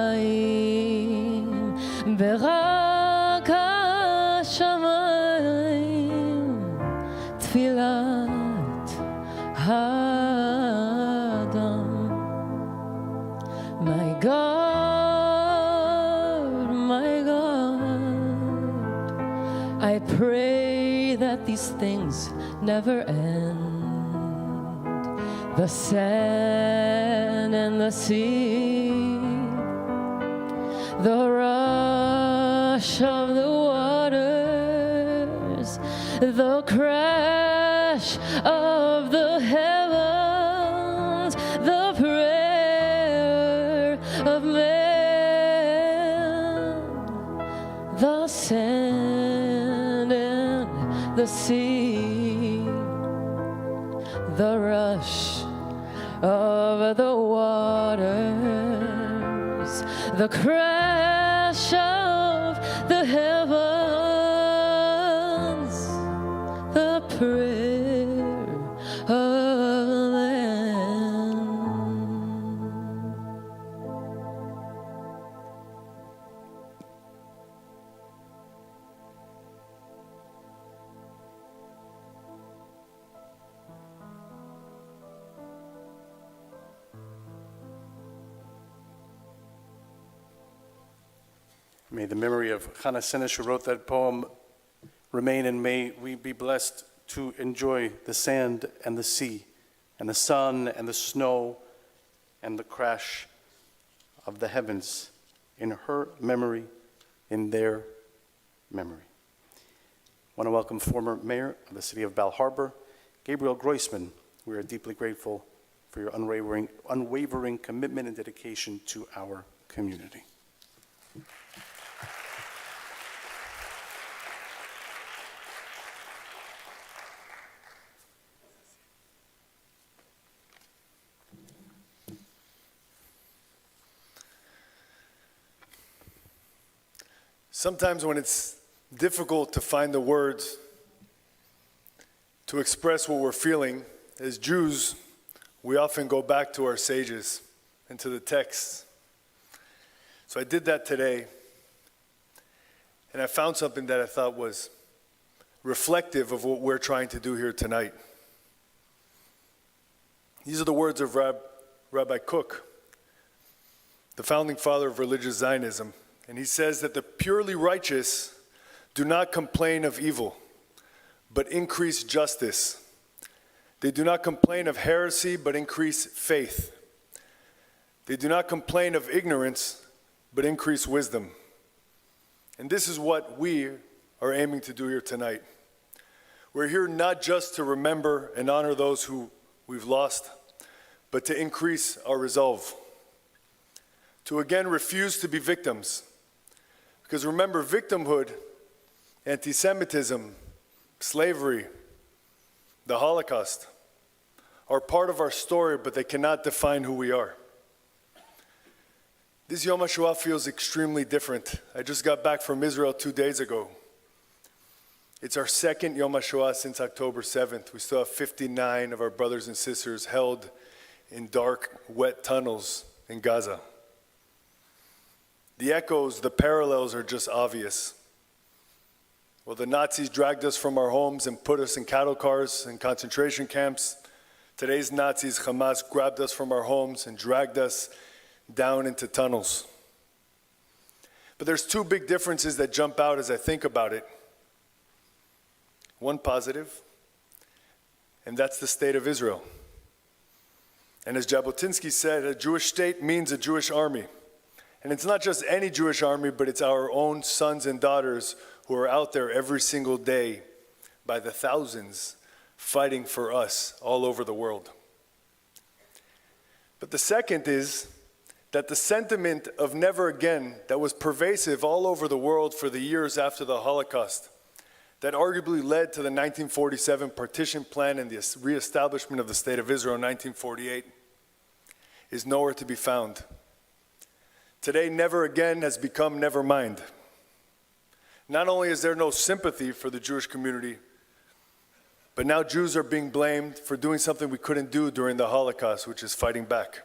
ברק השמיים, תפילת האדם. My God, my God, I pray that these things never end. The sand and the sea, the rush of the waters, the crash of the heavens, the prayer of man, the sand and the sea, the rush of the waters, the crash of the heavens, the prayer of man. May the memory of Hannah Senish, who wrote that poem, remain, and may we be blessed to enjoy the sand and the sea and the sun and the snow and the crash of the heavens in her memory, in their memory. I want to welcome former mayor of the city of Bal Harbour, Gabriel Groisman. We are deeply grateful for your unwavering commitment and dedication to our community. Sometimes when it's difficult to find the words to express what we're feeling, as Jews, we often go back to our sages and to the texts. So I did that today, and I found something that I thought was reflective of what we're trying to do here tonight. These are the words of Rabbi Kook, the founding father of religious Zionism. And he says that the purely righteous do not complain of evil, but increase justice. They do not complain of heresy, but increase faith. They do not complain of ignorance, but increase wisdom. And this is what we are aiming to do here tonight. We're here not just to remember and honor those who we've lost, but to increase our resolve. To again refuse to be victims. Because remember, victimhood, anti-Semitism, slavery, the Holocaust are part of our story, but they cannot define who we are. This Yom HaShoah feels extremely different. I just got back from Israel 2 days ago. It's our second Yom HaShoah since October 7th. We still have 59 of our brothers and sisters held in dark, wet tunnels in Gaza. The echoes, the parallels are just obvious. Well, the Nazis dragged us from our homes and put us in cattle cars and concentration camps. Today's Nazis, Hamas, grabbed us from our homes and dragged us down into tunnels. But there's two big differences that jump out as I think about it. One positive, and that's the state of Israel. And as Jabotinsky said, a Jewish state means a Jewish army. And it's not just any Jewish army, but it's our own sons and daughters who are out there every single day by the thousands fighting for us all over the world. But the second is that the sentiment of never again that was pervasive all over the world for the years after the Holocaust, that arguably led to the 1947 partition plan and the reestablishment of the State of Israel in 1948, is nowhere to be found. Today, never again has become never mind. Not only is there no sympathy for the Jewish community, but now Jews are being blamed for doing something we couldn't do during the Holocaust, which is fighting back.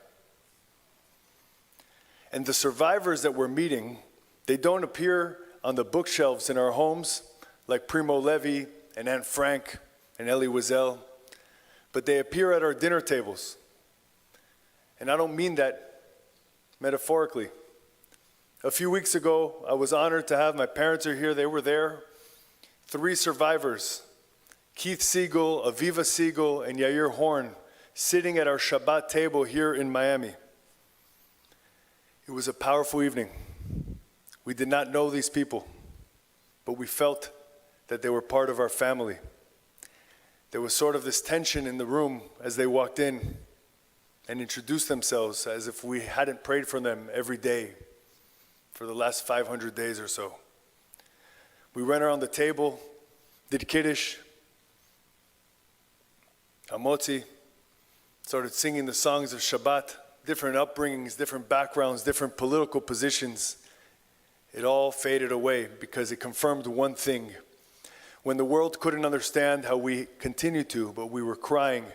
And the survivors that we're meeting, they don't appear on the bookshelves in our homes like Primo Levi and Anne Frank and Elie Wiesel, but they appear at our dinner tables. And I don't mean that metaphorically. A few weeks ago, I was honored to have, my parents are here, they were there, 3 survivors, Keith Siegel, Aviva Siegel, and Yair Horn, sitting at our Shabbat table here in Miami. It was a powerful evening. We did not know these people, but we felt that they were part of our family. There was sort of this tension in the room as they walked in and introduced themselves as if we hadn't prayed for them every day for the last 500 days or so. We went around the table, did Kiddush, Hamotzi, started singing the songs of Shabbat, different upbringings, different backgrounds, different political positions. It all faded away because it confirmed one thing. When the world couldn't understand how we continued to, but we were crying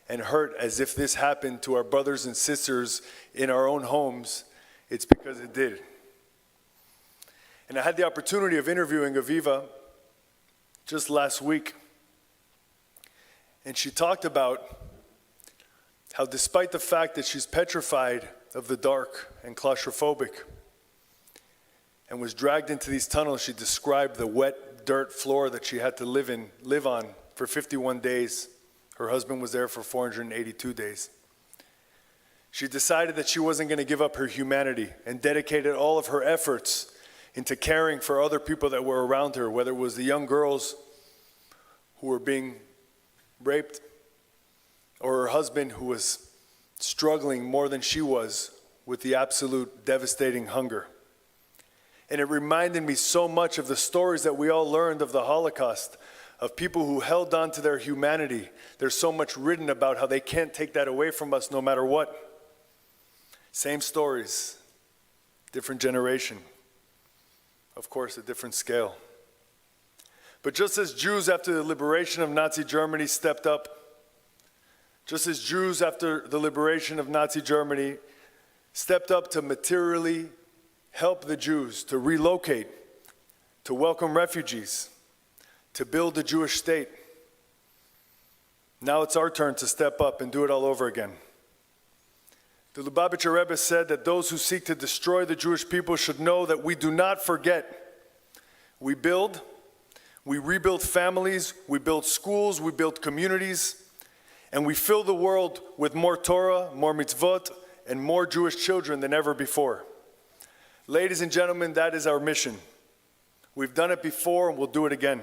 and hurt as if this happened to our brothers and sisters in our own homes, it's because it did. And I had the opportunity of interviewing Aviva just last week. And she talked about how despite the fact that she's petrified of the dark and claustrophobic and was dragged into these tunnels, she described the wet dirt floor that she had to live on for 51 days. Her husband was there for 482 days. She decided that she wasn't going to give up her humanity and dedicated all of her efforts into caring for other people that were around her, whether it was the young girls who were being raped or her husband who was struggling more than she was with the absolute devastating hunger. And it reminded me so much of the stories that we all learned of the Holocaust, of people who held on to their humanity. There's so much written about how they can't take that away from us no matter what. Same stories, different generation. Of course, a different scale. But just as Jews after the liberation of Nazi Germany stepped up, just as Jews after the liberation of Nazi Germany stepped up to materially help the Jews to relocate, to welcome refugees, to build the Jewish state, now it's our turn to step up and do it all over again. The Lubavitcher Rebbe said that those who seek to destroy the Jewish people should know that we do not forget. We build, we rebuild families, we build schools, we build communities, and we fill the world with more Torah, more mitzvot, and more Jewish children than ever before. Ladies and gentlemen, that is our mission. We've done it before and we'll do it again.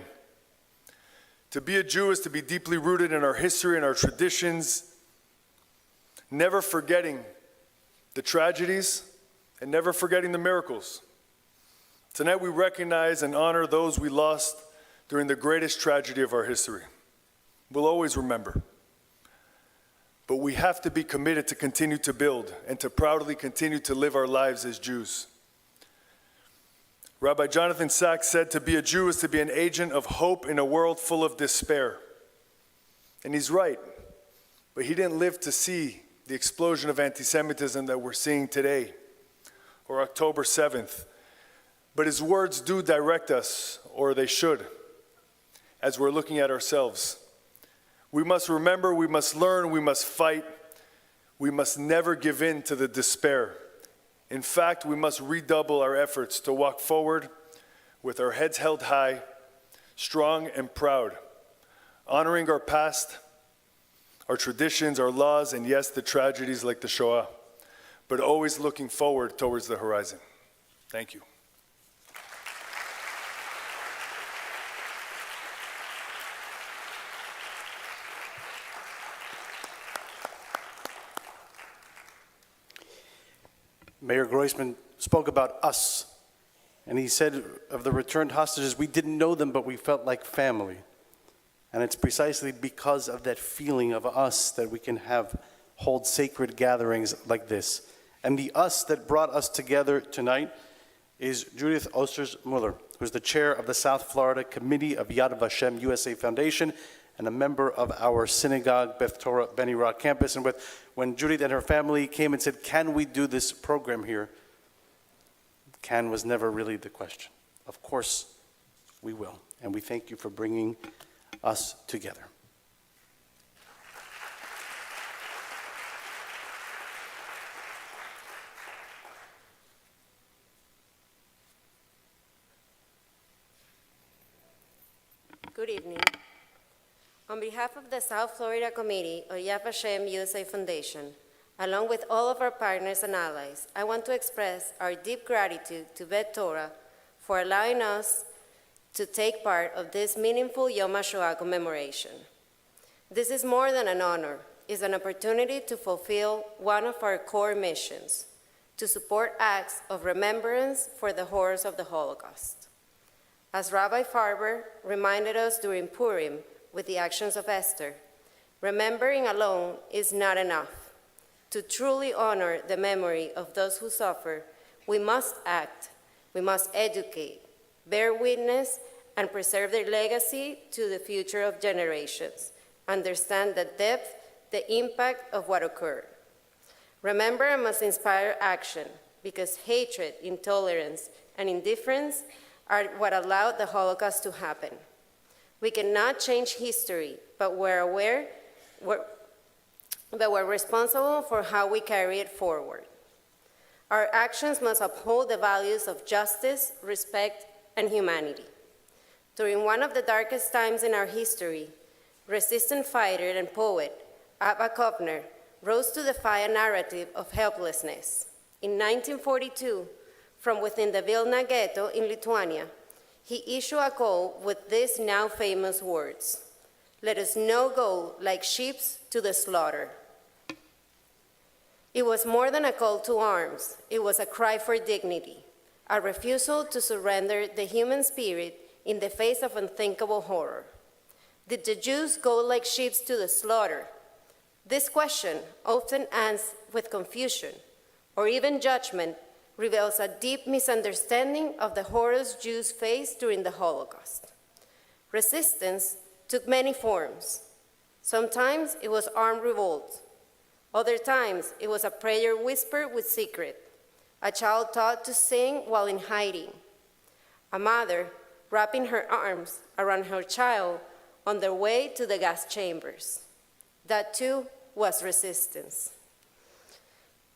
To be a Jew is to be deeply rooted in our history and our traditions, never forgetting the tragedies and never forgetting the miracles. Tonight we recognize and honor those we lost during the greatest tragedy of our history. We'll always remember. But we have to be committed to continue to build and to proudly continue to live our lives as Jews. Rabbi Jonathan Sachs said to be a Jew is to be an agent of hope in a world full of despair. And he's right, but he didn't live to see the explosion of anti-Semitism that we're seeing today, or October 7th. But his words do direct us, or they should, as we're looking at ourselves. We must remember, we must learn, we must fight. We must never give in to the despair. In fact, we must redouble our efforts to walk forward with our heads held high, strong and proud, honoring our past, our traditions, our laws, and yes, the tragedies like the Shoah, but always looking forward towards the horizon. Thank you. Mayor Groisman spoke about us, and he said of the returned hostages, we didn't know them, but we felt like family. And it's precisely because of that feeling of us that we can hold sacred gatherings like this. And the us that brought us together tonight is Judith Osters-Muller, who's the chair of the South Florida Committee of Yad Vashem USA Foundation and a member of our synagogue, Beth Torah Beni Ra campus. And when Judith and her family came and said, can we do this program here? Can was never really the question. Of course we will. And we thank you for bringing us together. Good evening. On behalf of the South Florida Committee of Yad Vashem USA Foundation, along with all of our partners and allies, I want to express our deep gratitude to Beth Torah for allowing us to take part of this meaningful Yom HaShoah commemoration. This is more than an honor. It's an opportunity to fulfill one of our core missions, to support acts of remembrance for the horrors of the Holocaust. As Rabbi Farber reminded us during Purim with the actions of Esther, remembering alone is not enough. To truly honor the memory of those who suffer, we must act, we must educate, bear witness, and preserve their legacy to the future of generations, understand the depth, the impact of what occurred. Remember must inspire action, because hatred, intolerance, and indifference are what allowed the Holocaust to happen. We cannot change history, but we're responsible for how we carry it forward. Our actions must uphold the values of justice, respect, and humanity. During one of the darkest times in our history, resistant fighter and poet Abba Kovner rose to defy a narrative of helplessness. In 1942, from within the Vilna ghetto in Lithuania, he issued a call with these now famous words: "Let us not go like sheep to the slaughter." It was more than a call to arms. It was a cry for dignity, a refusal to surrender the human spirit in the face of unthinkable horror. Did the Jews go like sheep to the slaughter? This question, often answered with confusion or even judgment, reveals a deep misunderstanding of the horrors Jews faced during the Holocaust. Resistance took many forms. Sometimes it was armed revolt. Other times it was a prayer whispered with secret, a child taught to sing while in hiding, a mother wrapping her arms around her child on their way to the gas chambers. That too was resistance.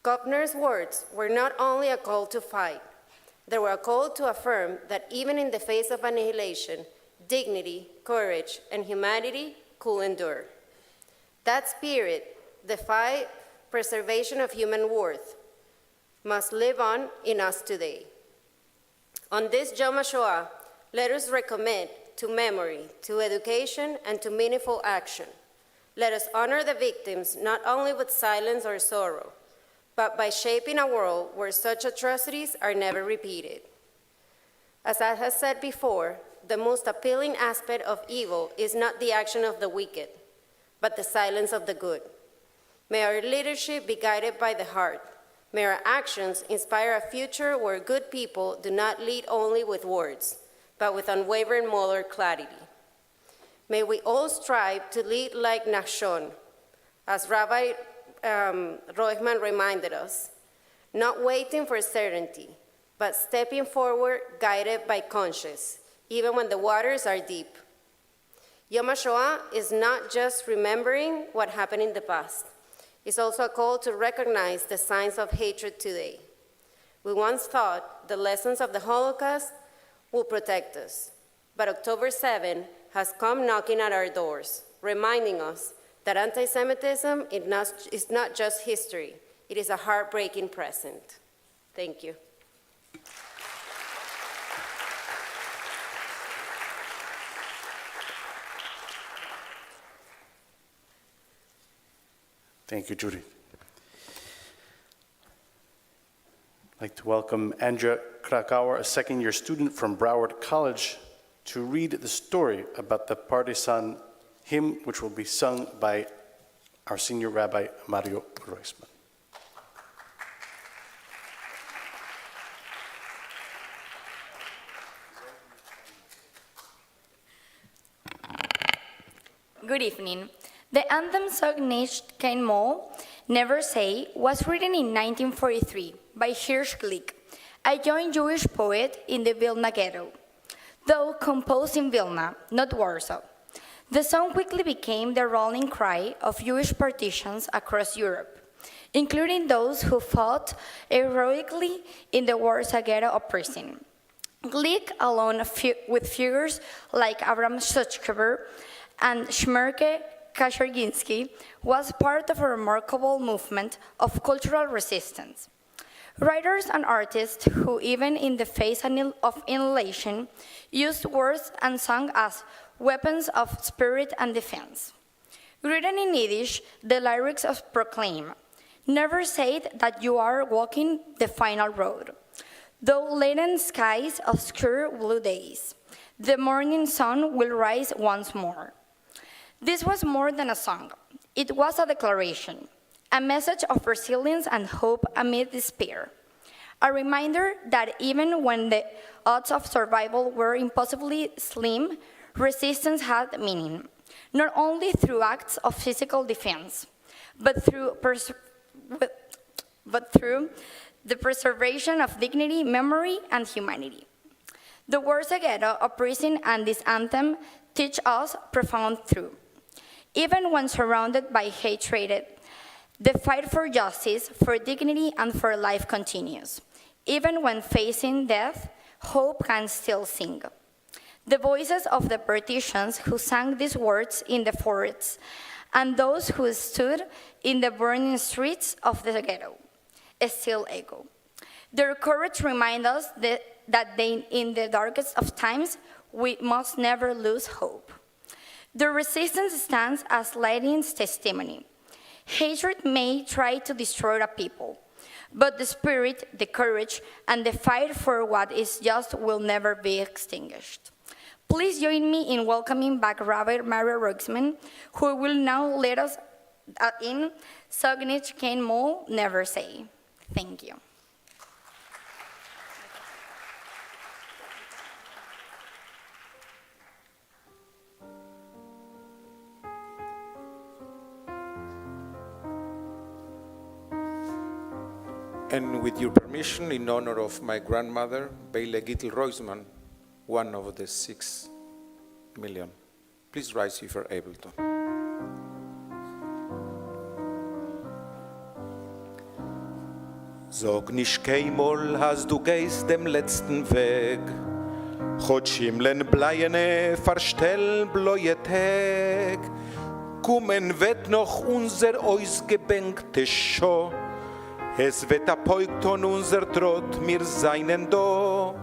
Kovner's words were not only a call to fight, they were a call to affirm that even in the face of annihilation, dignity, courage, and humanity could endure. That spirit, the fight, preservation of human worth, must live on in us today. On this Yom HaShoah, let us recommit to memory, to education, and to meaningful action. Let us honor the victims not only with silence or sorrow, but by shaping a world where such atrocities are never repeated. As I have said before, the most appealing aspect of evil is not the action of the wicked, but the silence of the good. May our leadership be guided by the heart. May our actions inspire a future where good people do not lead only with words, but with unwavering moral clarity. May we all strive to lead like Nachshon, as Rabbi Roihman reminded us, not waiting for certainty, but stepping forward guided by conscience, even when the waters are deep. Yom HaShoah is not just remembering what happened in the past. It's also a call to recognize the signs of hatred today. We once thought the lessons of the Holocaust will protect us, but October 7 has come knocking at our doors, reminding us that anti-Semitism is not just history, it is a heartbreaking present. Thank you. Thank you, Judy. I'd like to welcome Andrea Krakauer, a second-year student from Broward College, to read the story about the Partisan hymn, which will be sung by our senior rabbi, Mario Roisman. Good evening. The anthem song Nicht kein Mol, Never Say, was written in 1943 by Hirsch Glick, a young Jewish poet in the Vilna ghetto. Though composed in Vilna, not Warsaw, the song quickly became the rallying cry of Jewish partisans across Europe, including those who fought heroically in the Warsaw ghetto of Partisan. Glick, along with figures like Abraham Suchkever and Shmerke Kaczorginski, was part of a remarkable movement of cultural resistance. Writers and artists who, even in the face of annihilation, used words and song as weapons of spirit and defense. Written in Yiddish, the lyrics proclaim, "Never say that you are walking the final road. Though latent skies obscure blue days, the morning sun will rise once more." This was more than a song. It was a declaration, a message of resilience and hope amid despair. A reminder that even when the odds of survival were impossibly slim, resistance had meaning, not only through acts of physical defense, but through the preservation of dignity, memory, and humanity. The Warsaw Ghetto of Partisan and this anthem teach us profound truth. Even when surrounded by hatred, the fight for justice, for dignity, and for life continues. Even when facing death, hope can still sing. The voices of the partisans who sang these words in the forests and those who stood in the burning streets of the ghetto still echo. Their courage reminds us that in the darkest of times, we must never lose hope. The resistance stands as lightning's testimony. Hatred may try to destroy a people, but the spirit, the courage, and the fight for what is just will never be extinguished. Please join me in welcoming back Rabbi Mario Roisman, who will now lead us in Song Nicht kein Mol, Never Say. Thank you. And with your permission, in honor of my grandmother, Beile Gittel Roisman, one of the 6 million. Please rise if you're able to. Sag nicht keinmal, hast du gehst dem letzten Weg. Chotschimlen bleiene, verstell bläue Tag. Kommen wird noch unser ausgebänkte Show. Es wird apoigt on unser Trott, mir seinen da.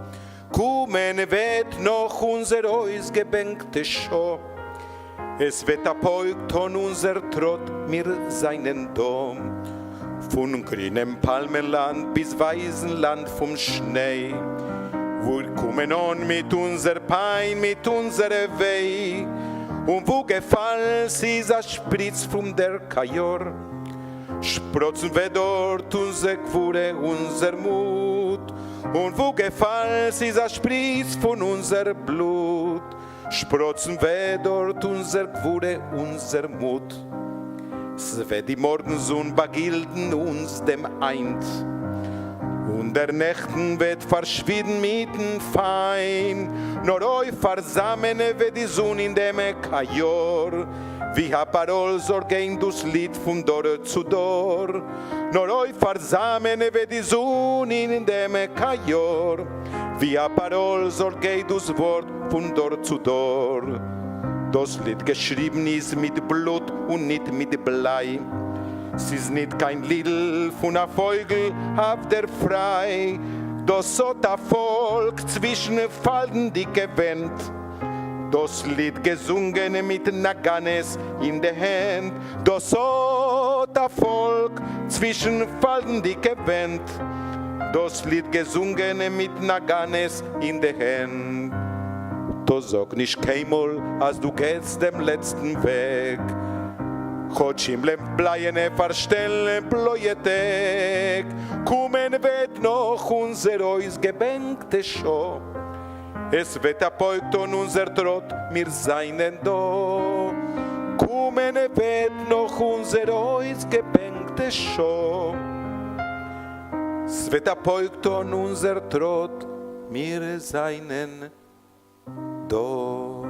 Kommen wird noch unser ausgebänkte Show. Es wird apoigt on unser Trott, mir seinen da. Von grünem Palmenland bis weißen Land vom Schnee. Wir kommen on mit unser Pein, mit unserer Weh. Und wo gefallen sie, a Spritz von der Kajor. Sprotzen wir dort unser Gwure, unser Mut. Und wo gefallen sie, a Spritz von unser Blut. Sprotzen wir dort unser Gwure, unser Mut. Es wird die Morgensonne begilden uns dem Eind. Und der Nächten wird verschwinden mit dem Feind. Nur euch versammeln wird die Sonne in dem Kajor. Wie a Parol soll gehen durchs Lied von Dor zu Dor. Nur euch versammeln wird die Sonne in dem Kajor. Wie a Parol soll gehen durchs Wort von Dor zu Dor. Das Lied geschrieben ist mit Blut und nicht mit Blei. Es ist nicht kein Lied von a Vogel auf der Frei. Das hat a Volk zwischen Falten dicke Wend. Das Lied gesungen mit Naganes in der Hand. Das hat a Volk zwischen Falten dicke Wend. das Lied gesungen mit Naganes in der Hand. Du sag nicht keinmal, als du gehst dem letzten Weg. Chodźim lem bleiene verstellen blojetek, kommen wird noch unser Eus gebänkte Show. Es wird apoigt on unser Trott, wir seinen do. Kommen wird noch unser Eus gebänkte Show. Es wird apoigt on unser Trott, wir seinen do.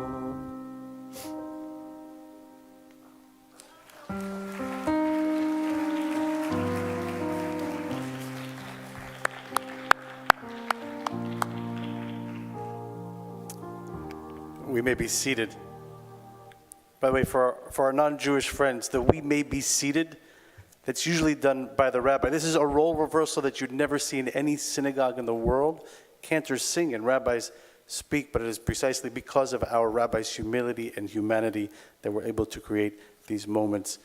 We may be seated. By the way, for our non-Jewish friends, the "we may be seated," that's usually done by the rabbi. This is a role reversal that you'd never see in any synagogue in the world. Cantors sing and rabbis speak, but it is precisely because of our rabbi's humility and humanity that we're able to create these moments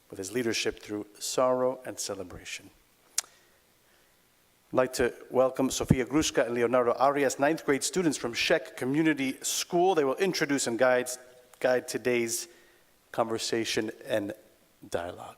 with his leadership through sorrow and celebration. I'd like to welcome Sofia Grushka and Leonardo Arias, 9th grade students from Shek Community School. They will introduce and guide today's conversation and dialogue.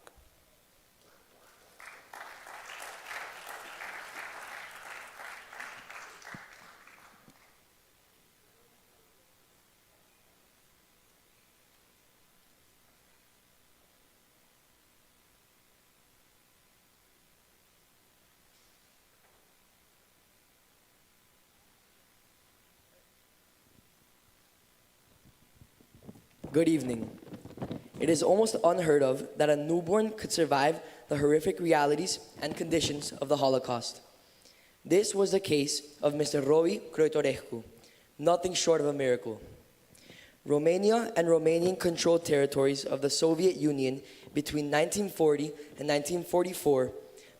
Good evening. It is almost unheard of that a newborn could survive the horrific realities and conditions of the Holocaust. This was the case of Mr. Robi Croitorescu, nothing short of a miracle. Romania and Romanian-controlled territories of the Soviet Union between 1940 and 1944,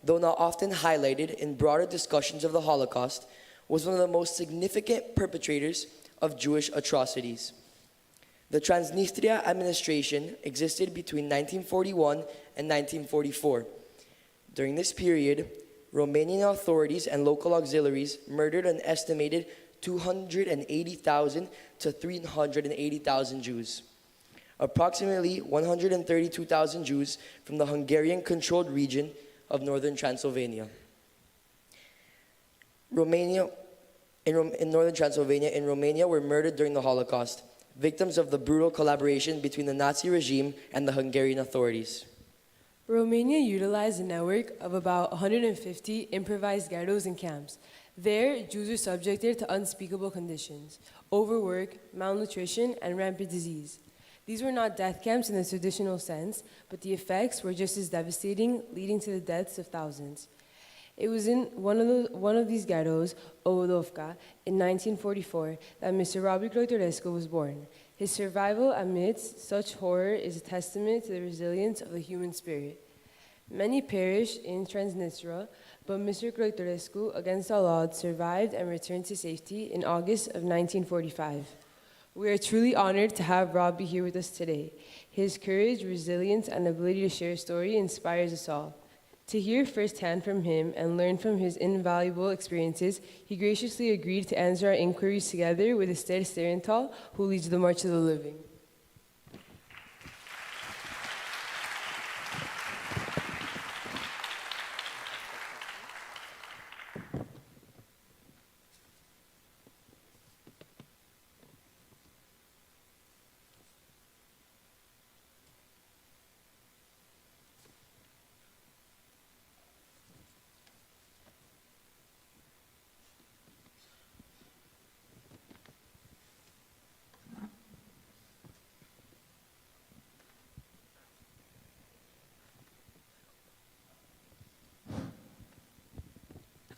though not often highlighted in broader discussions of the Holocaust, was one of the most significant perpetrators of Jewish atrocities. The Transnistria administration existed between 1941 and 1944. During this period, Romanian authorities and local auxiliaries murdered an estimated 280,000 to 380,000 Jews. Approximately 132,000 Jews from the Hungarian-controlled region of northern Transylvania. In northern Transylvania, in Romania, were murdered during the Holocaust, victims of the brutal collaboration between the Nazi regime and the Hungarian authorities. Romania utilized a network of about 150 improvised ghettos and camps. There, Jews were subjected to unspeakable conditions, overwork, malnutrition, and rampant disease. These were not death camps in the traditional sense, but the effects were just as devastating, leading to the deaths of thousands. It was in one of these ghettos, Ovodovka, in 1944, that Mr. Robi Croitorescu was born. His survival amidst such horror is a testament to the resilience of the human spirit. Many perished in Transnistria, but Mr. Croitorescu, against all odds, survived and returned to safety in August of 1945. We are truly honored to have Robi here with us today. His courage, resilience, and ability to share a story inspires us all. To hear firsthand from him and learn from his invaluable experiences, he graciously agreed to answer our inquiries together with Esther Sterenthal, who leads the March of the Living.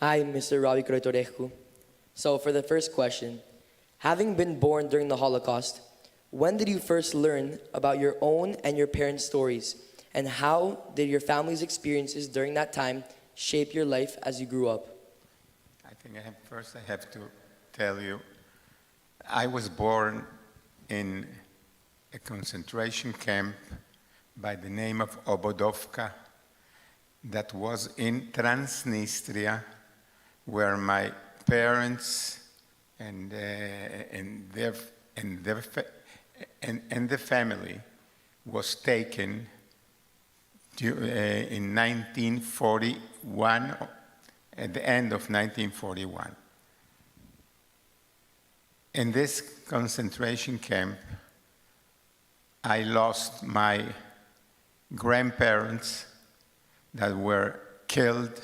Hi, Mr. Robi Croitorescu. So for the first question, having been born during the Holocaust, when did you first learn about your own and your parents' stories? And how did your family's experiences during that time shape your life as you grew up? I think first I have to tell you, I was born in a concentration camp by the name of Obodovka that was in Transnistria, where my parents and the family was taken in 1941, at the end of 1941. In this concentration camp, I lost my grandparents that were killed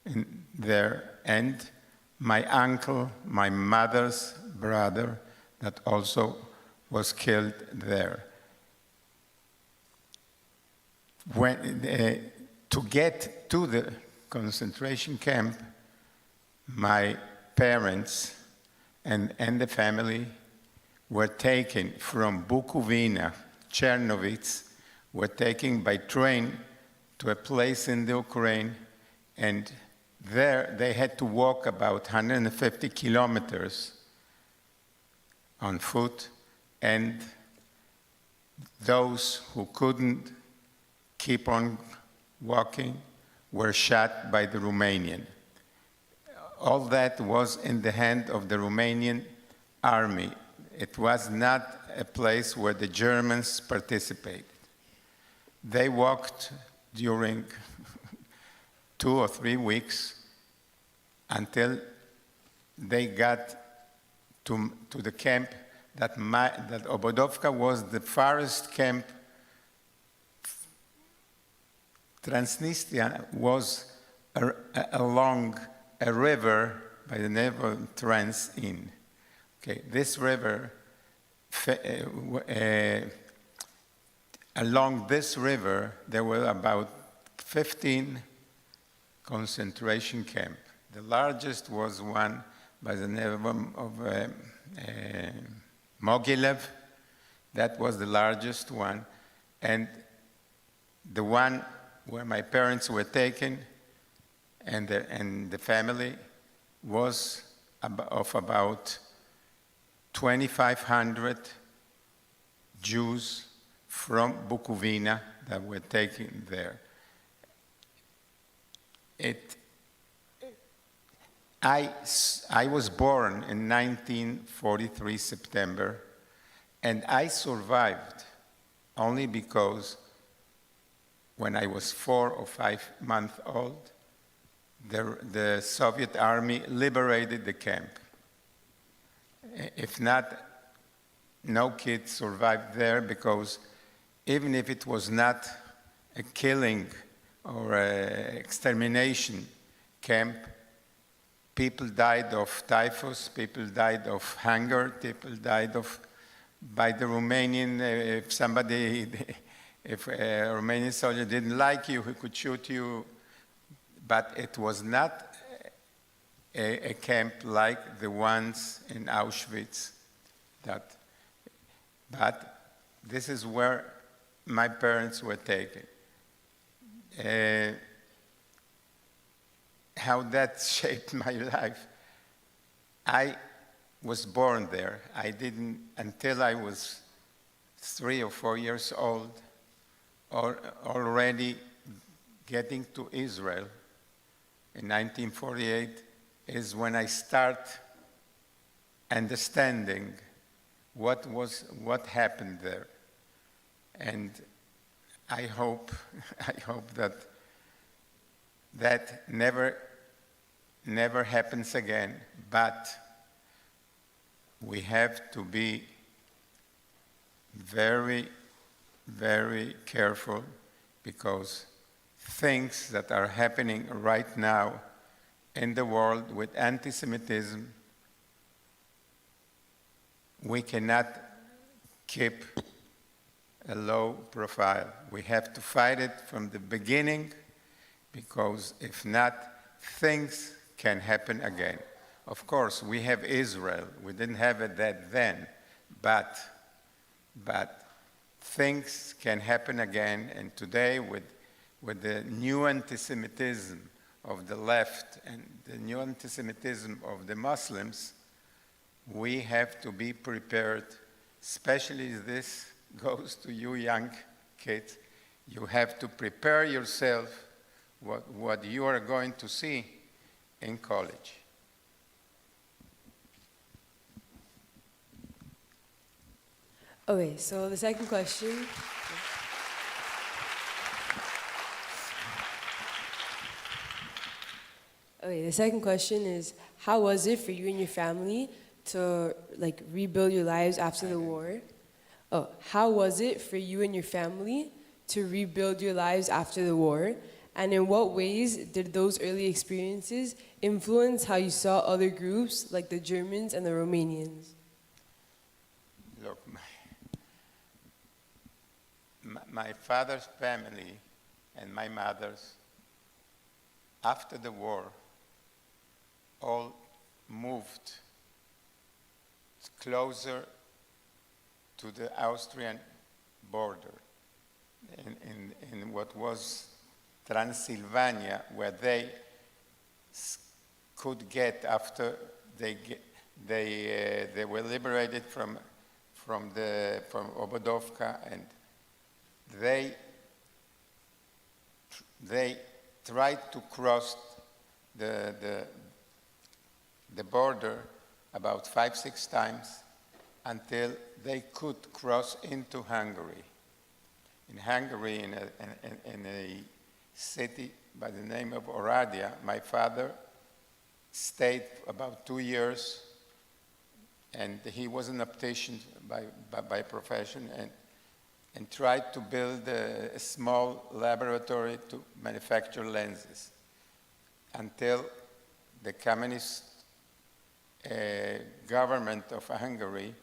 in there, and my uncle, my mother's brother, that also was killed there. To get to the concentration camp, my parents and the family were taken from Bukovina, Chernovitz, were taken by train to a place in the Ukraine, and there they had to walk about 150 kilometers on foot, and those who couldn't keep on walking were shot by the Romanian. All that was in the hand of the Romanian army. It was not a place where the Germans participated. They walked during 2 or 3 weeks until they got to the camp that Obodovka was the farthest camp. Transnistria was along a river by the name of Transin. Okay, this river, along this river, there were about 15 concentration camps. The largest was one by the name of Mogilev. That was the largest one. And the one where my parents were taken and the family was of about 2,500 Jews from Bukovina that were taken there. I was born in 1943 September, and I survived only because when I was 4 or 5 months old, the Soviet army liberated the camp. If not, no kid survived there, because even if it was not a killing or an extermination camp, people died of typhus, people died of hunger, people died by the Romanian. If a Romanian soldier didn't like you, he could shoot you. But it was not a camp like the ones in Auschwitz. But this is where my parents were taken. How that shaped my life. I was born there. I didn't, until I was 3 or 4 years old, or already getting to Israel in 1948 is when I start understanding what happened there. And I hope that never happens again, but we have to be very, very careful, because things that are happening right now in the world with anti-Semitism, we cannot keep a low profile. We have to fight it from the beginning, because if not, things can happen again. Of course, we have Israel. We didn't have it then, but things can happen again. And today, with the new anti-Semitism of the left and the new anti-Semitism of the Muslims, we have to be prepared. Especially this goes to you young kids. You have to prepare yourself what you are going to see in college. Okay, so the second question. Okay, the second question is, how was it for you and your family to rebuild your lives after the war? Oh, how was it for you and your family to rebuild your lives after the war? And in what ways did those early experiences influence how you saw other groups like the Germans and the Romanians? Look, my father's family and my mother's, after the war, all moved closer to the Austrian border in what was Transylvania, where they could get after they were liberated from Obodovka, and they tried to cross the border about 5-6 times until they could cross into Hungary. In Hungary, in a city by the name of Oradea, my father stayed about 2 years, and he was an optician by profession, and tried to build a small laboratory to manufacture lenses until the communist government of Hungary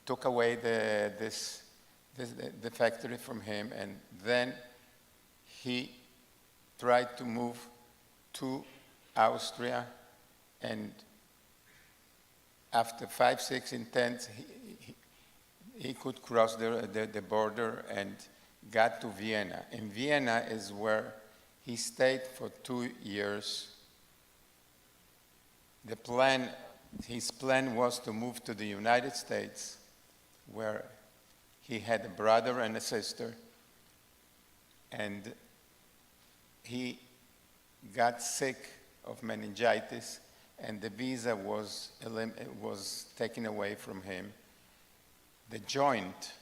took away the factory from him, and then he tried to move to Austria, and after 5-6 intents, he could cross the border and got to Vienna. In Vienna is where he stayed for 2 years. His plan was to move to the United States, where he had a brother and a sister, and he got sick of meningitis, and the visa was taken away from him. The Joint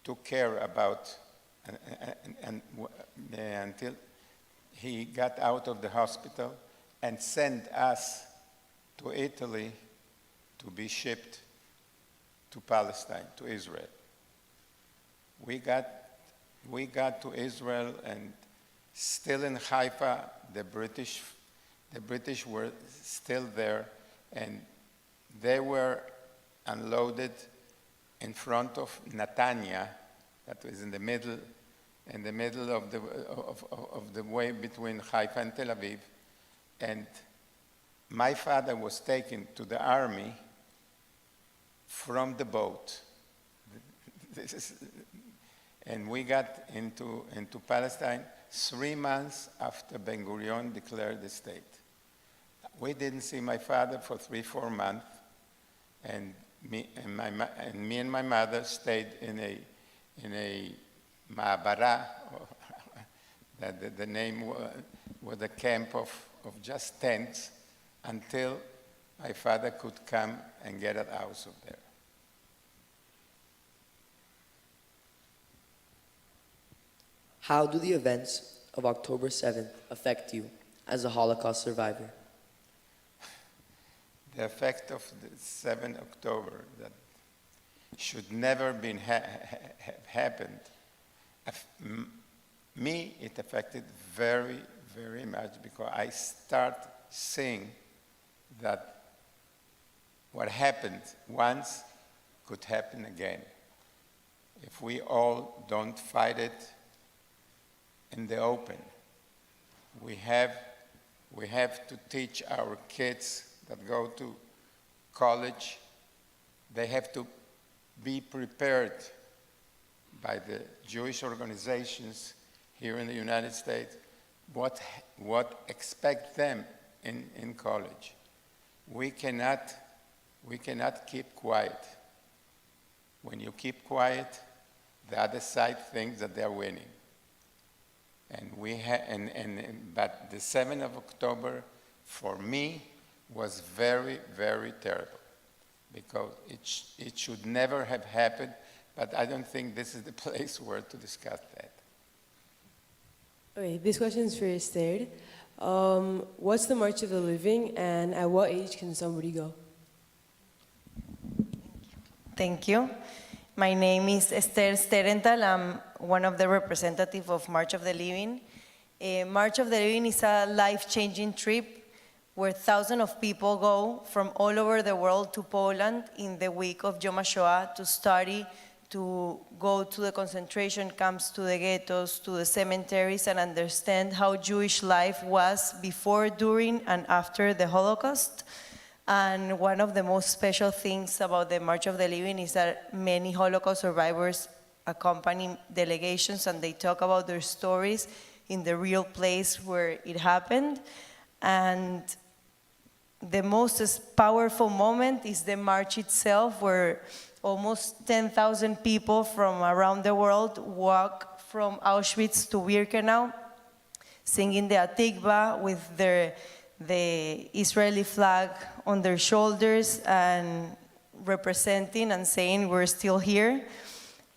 took care about until he got out of the hospital and sent us to Italy to be shipped to Palestine, to Israel. We got to Israel, and still in Haifa, the British were still there, and they were unloaded in front of Netanya, that was in the middle of the way between Haifa and Tel Aviv, and my father was taken to the army from the boat. And we got into Palestine 3 months after Ben Gurion declared the state. We didn't see my father for 3-4 months, and me and my mother stayed in a ma'abara. The name was a camp of just tents, until my father could come and get us out of there. How do the events of October 7th affect you as a Holocaust survivor? The effect of the 7th October that should never been happened. Me, it affected very, very much, because I start seeing that what happened once could happen again if we all don't fight it in the open. We have to teach our kids that go to college, they have to be prepared by the Jewish organizations here in the United States what expect them in college. We cannot keep quiet. When you keep quiet, The other side thinks that they're winning. And but the 7th of October, for me, was very, very terrible, because it should never have happened, but I don't think this is the place where to discuss that. Okay, this question is for Esther. What's the March of the Living, and at what age can somebody go? Thank you. My name is Esther Sterenthal. I'm one of the representatives of March of the Living. March of the Living is a life-changing trip where thousands of people go from all over the world to Poland in the week of Yom HaShoah to study, to go to the concentration camps, to the ghettos, to the cemeteries, and understand how Jewish life was before, during, and after the Holocaust. And one of the most special things about the March of the Living is that many Holocaust survivors accompany delegations, and they talk about their stories in the real place where it happened. And the most powerful moment is the march itself, where almost 10,000 people from around the world walk from Auschwitz to Birkenau, singing the Atikva with the Israeli flag on their shoulders and representing and saying we're still here.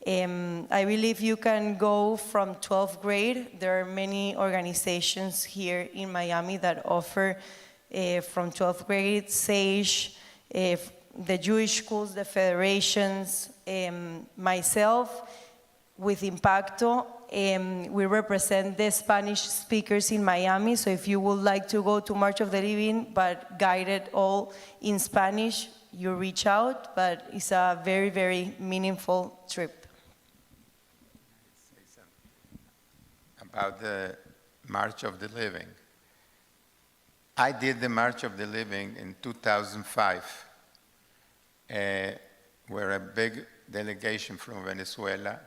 I believe you can go from 12th grade. There are many organizations here in Miami that offer from 12th grade, SAGE, the Jewish schools, the federations, myself, with Impacto. We represent the Spanish speakers in Miami, so if you would like to go to March of the Living, but guided all in Spanish, you reach out, but it's a very, very meaningful trip. About the March of the Living. I did the March of the Living in 2005, where a big delegation from Venezuela,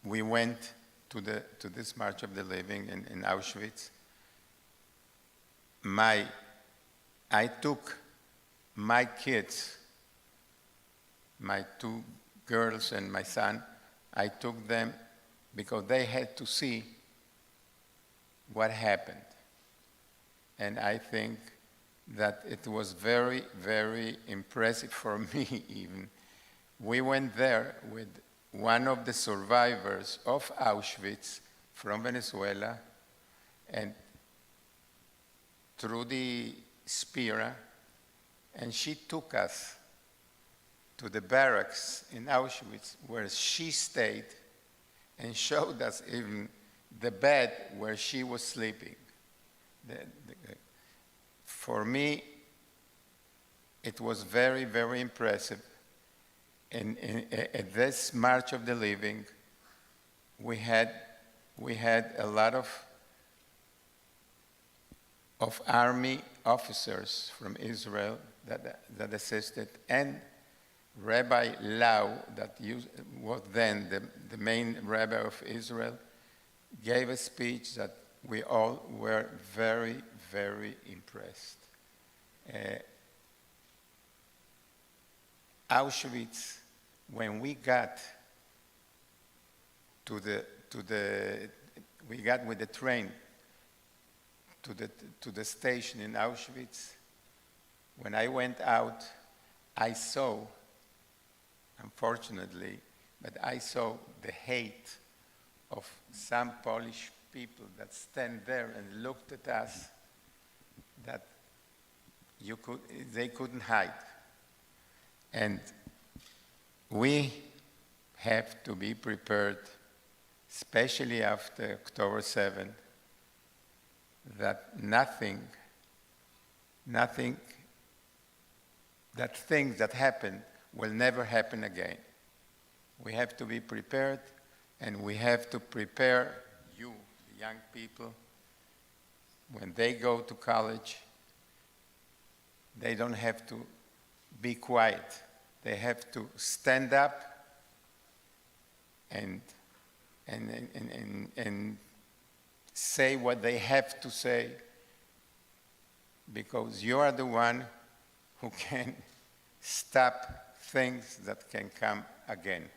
we went to this March of the Living in Auschwitz. I took my kids, my 2 girls and my son, I took them because they had to see what happened. And I think that it was very, very impressive for me even. We went there with one of the survivors of Auschwitz from Venezuela, and through the Spira, and she took us to the barracks in Auschwitz where she stayed and showed us even the bed where she was sleeping. For me, it was very, very impressive. And at this March of the Living, we had a lot of army officers from Israel that assisted, and Rabbi Lau, that was then the main rabbi of Israel, gave a speech that we all were very, very impressed. Auschwitz, when we got we got with the train to the station in Auschwitz, when I went out, I saw, unfortunately, but I saw the hate of some Polish people that stand there and looked at us that they couldn't hide. And we have to be prepared, especially after October 7th, that that things that happened will never happen again. We have to be prepared, and we have to prepare you, the young people, when they go to college. They don't have to be quiet. They have to stand up and say what they have to say, because you are the one who can stop things that can come again.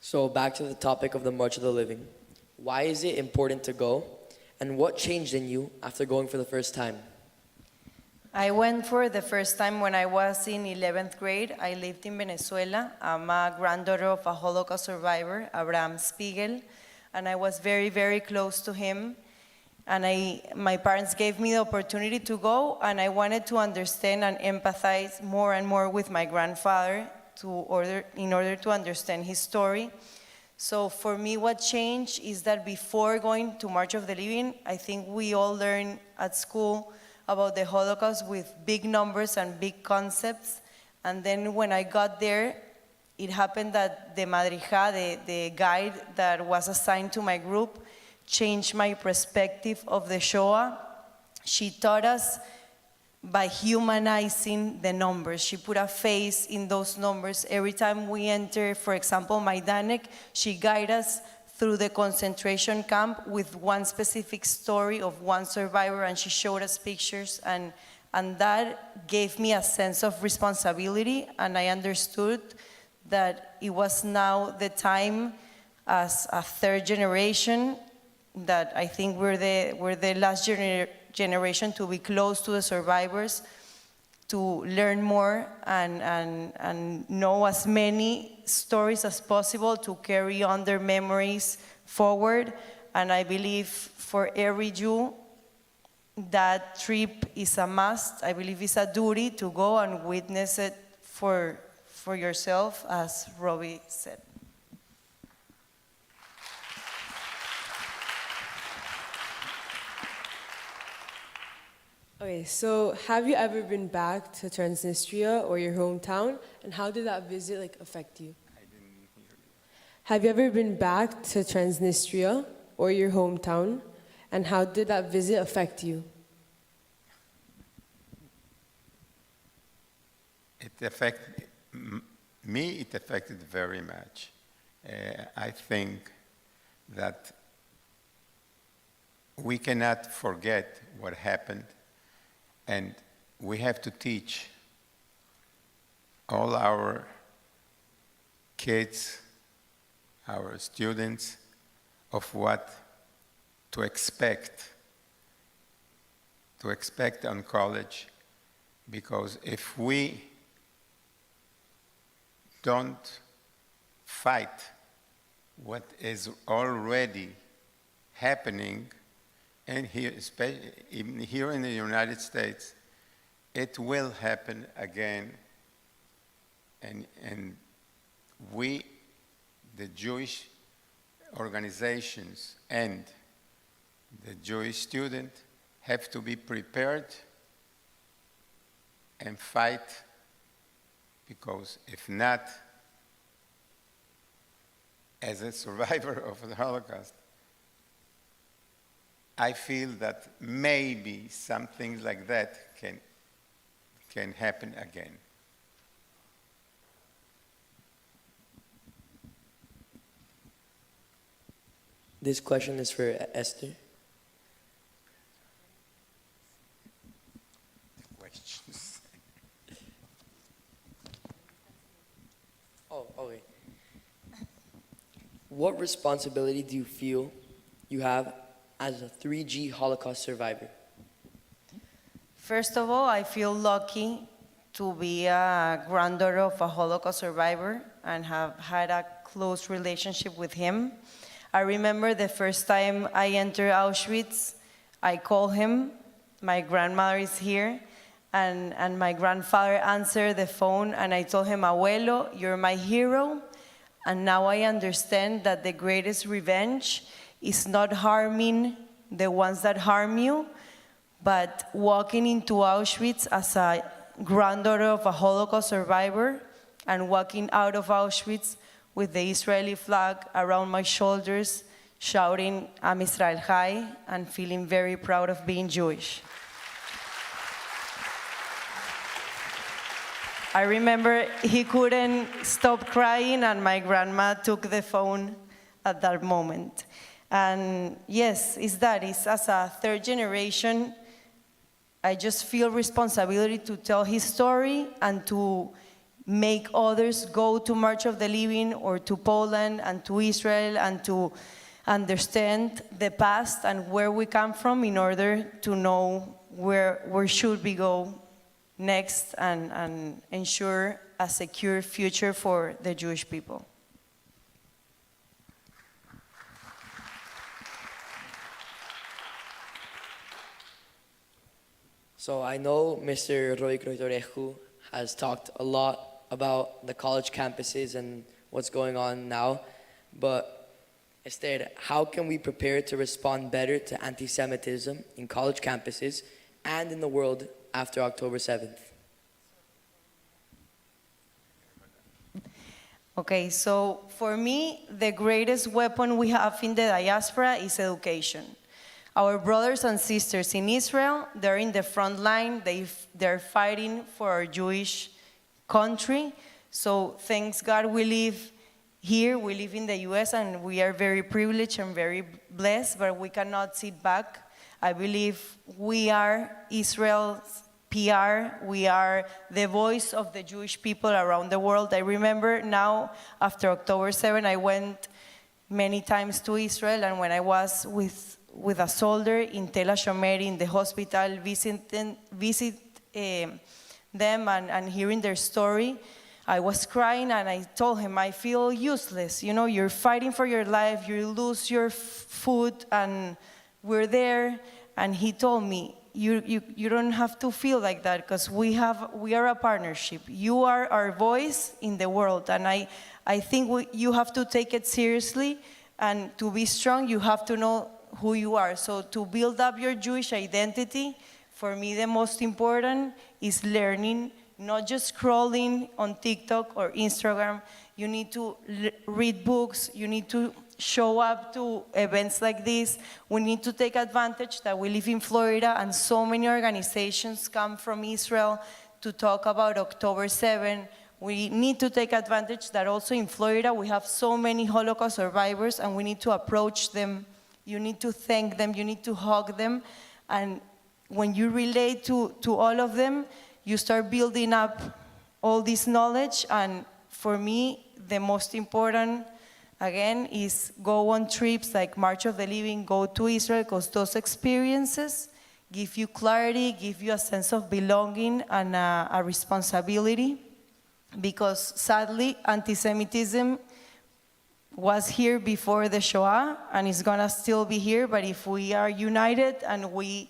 So back to the topic of the March of the Living. Why is it important to go? And what changed in you after going for the first time? I went for the first time when I was in 11th grade. I lived in Venezuela. I'm a granddaughter of a Holocaust survivor, Abraham Spiegel, and I was very, very close to him. And my parents gave me the opportunity to go, and I wanted to understand and empathize more and more with my grandfather in order to understand his story. So for me, what changed is that before going to March of the Living, I think we all learned at school about the Holocaust with big numbers and big concepts. And then when I got there, it happened that the madrija, the guide that was assigned to my group, changed my perspective of the Shoah. She taught us by humanizing the numbers. She put a face in those numbers. Every time we enter, for example, Majdanek, she guided us through the concentration camp with one specific story of one survivor, and she showed us pictures, and that gave me a sense of responsibility, and I understood that it was now the time as a third generation that I think we're the last generation to be close to the survivors, to learn more and know as many stories as possible, to carry on their memories forward. And I believe for every Jew, that trip is a must. I believe it's a duty to go and witness it for yourself, as Robbie said. Okay, so have you ever been back to Transnistria or your hometown, and how did that visit affect you? I didn't hear you. Have you ever been back to Transnistria or your hometown, and how did that visit affect you? It affected me. It affected very much. I think that we cannot forget what happened. And we have to teach all our kids, our students, of what to expect on college. Because if we don't fight what is already happening, and here, especially even here in the United States, it will happen again. And we, the Jewish organizations and the Jewish student, have to be prepared and fight, because if not, as a survivor of the Holocaust, I feel that maybe something like that can happen again. This question is for Esther. Questions. Oh, okay. What responsibility do you feel you have as a 3G Holocaust survivor? First of all, I feel lucky to be a granddaughter of a Holocaust survivor and have had a close relationship with him. I remember the first time I entered Auschwitz, I called him, my grandmother is here, and my grandfather answered the phone, and I told him, "Abuelo, you're my hero." And now I understand that the greatest revenge is not harming the ones that harm you, but walking into Auschwitz as a granddaughter of a Holocaust survivor and walking out of Auschwitz with the Israeli flag around my shoulders, shouting Am Israel Chai, and feeling very proud of being Jewish. I remember he couldn't stop crying, and my grandma took the phone at that moment. And yes, it's that. It's as a third generation, I just feel responsibility to tell his story and to make others go to March of the Living or to Poland and to Israel and to understand the past and where we come from in order to know where should we go next and ensure a secure future for the Jewish people. So I know Mr. Roy Kroitoreju has talked a lot about the college campuses and what's going on now, but Esther, how can we prepare to respond better to anti-Semitism in college campuses and in the world after October 7th? Okay, so for me, the greatest weapon we have in the diaspora is education. Our brothers and sisters in Israel, they're in the front line. They're fighting for our Jewish country. So thanks God we live here, we live in the US, and we are very privileged and very blessed, but we cannot sit back. I believe we are Israel's PR, we are the voice of the Jewish people around the world. I remember now, after October 7, I went many times to Israel, and when I was with a soldier in Tel HaShomer in the hospital, visit them and hearing their story, I was crying and I told him, I feel useless. You know, you're fighting for your life, you lose your food, and we're there. And he told me, you don't have to feel like that because we are a partnership. You are our voice in the world, and I think you have to take it seriously, and to be strong, you have to know who you are. So to build up your Jewish identity, for me the most important is learning, not just scrolling on TikTok or Instagram. You need to read books, you need to show up to events like this. We need to take advantage that we live in Florida and so many organizations come from Israel to talk about October 7. We need to take advantage that also in Florida we have so many Holocaust survivors and we need to approach them. You need to thank them, you need to hug them, and when you relate to all of them, you start building up all this knowledge. And for me, the most important, again, is go on trips like March of the Living, go to Israel, because those experiences give you clarity, give you a sense of belonging and a responsibility, because sadly, anti-Semitism was here before the Shoah and is gonna still be here, but if we are united and we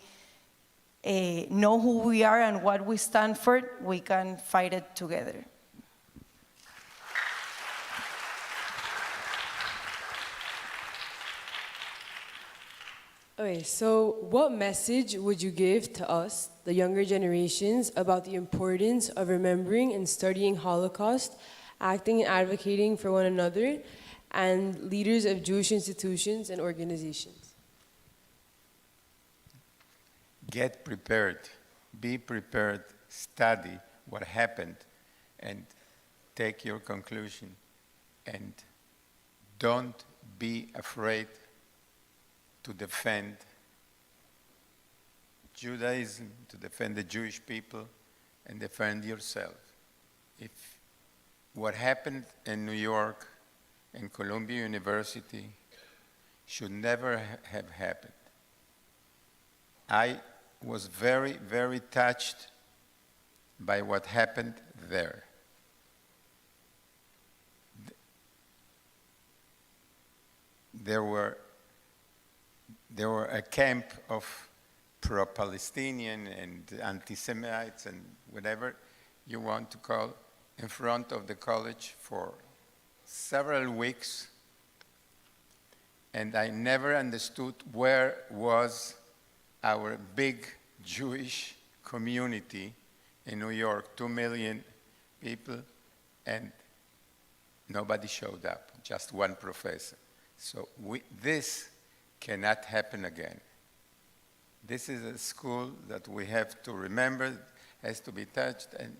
know who we are and what we stand for, we can fight it together. Okay, so what message would you give to us, the younger generations, about the importance of remembering and studying Holocaust, acting and advocating for one another, and leaders of Jewish institutions and organizations? Get prepared, be prepared, study what happened, and take your conclusion. And don't be afraid to defend Judaism, to defend the Jewish people, and defend yourself. If what happened in New York and Columbia University should never have happened. I was very, very touched by what happened there. There were a camp of pro-Palestinian and anti-Semites and whatever you want to call in front of the college for several weeks, and I never understood where was our big Jewish community in New York, 2 million people, and nobody showed up, just one professor. So this cannot happen again. This is a school that we have to remember, has to be touched, and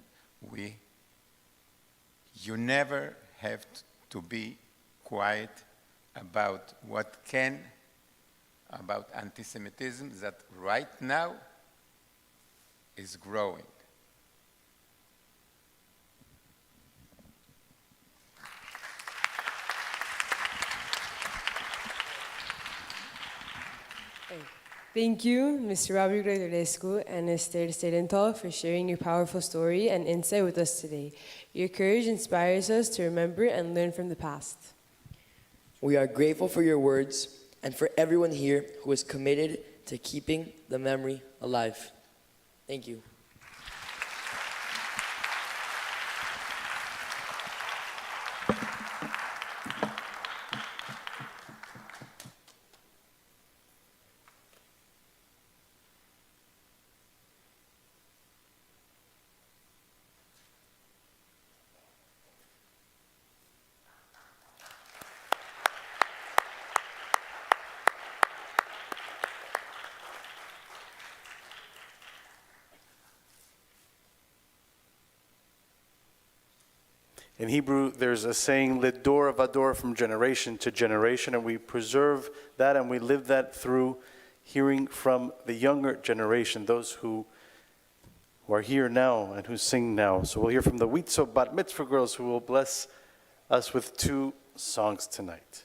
you never have to be quiet about what can about anti-Semitism that right now is growing. Thank you, Mr. Robert Gregoriescu and Esther Sterenthal, for sharing your powerful story and insight with us today. Your courage inspires us to remember and learn from the past. We are grateful for your words and for everyone here who is committed to keeping the memory alive. Thank you. In Hebrew, there's a saying, "Lidor vador," from generation to generation, and we preserve that and we live that through hearing from the younger generation, those who are here now and who sing now. So we'll hear from the Witzo Bat Mitzvah girls, who will bless us with 2 songs tonight.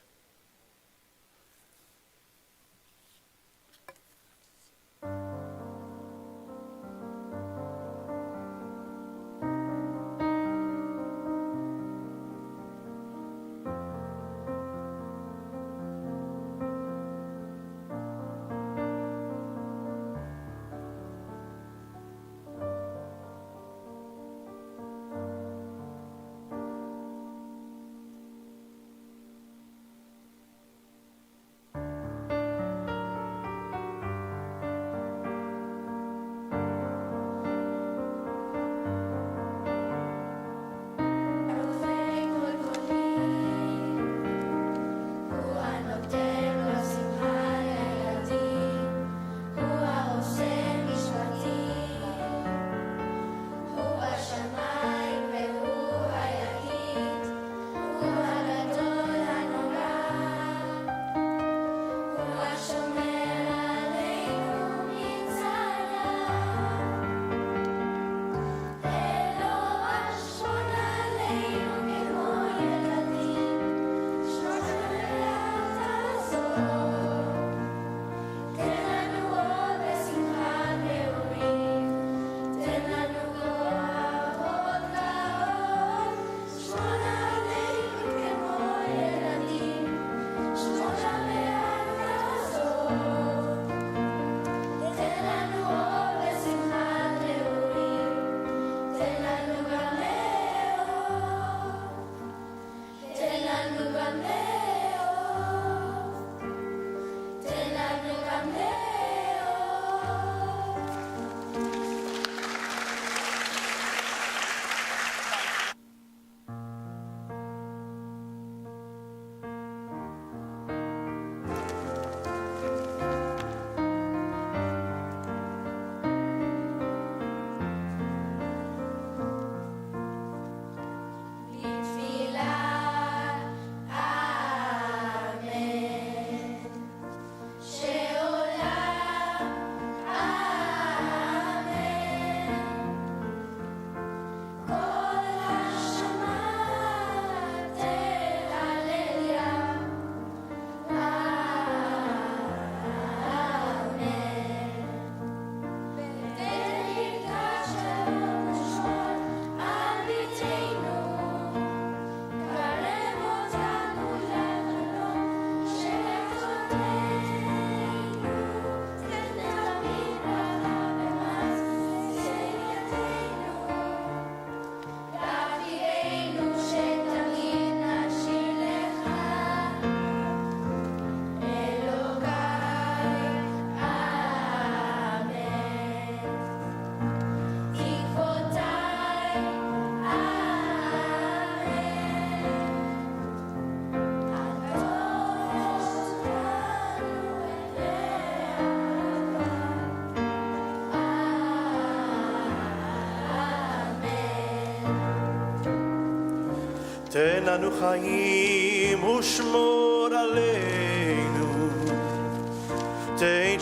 תן לנו חיים ושמור עלינו,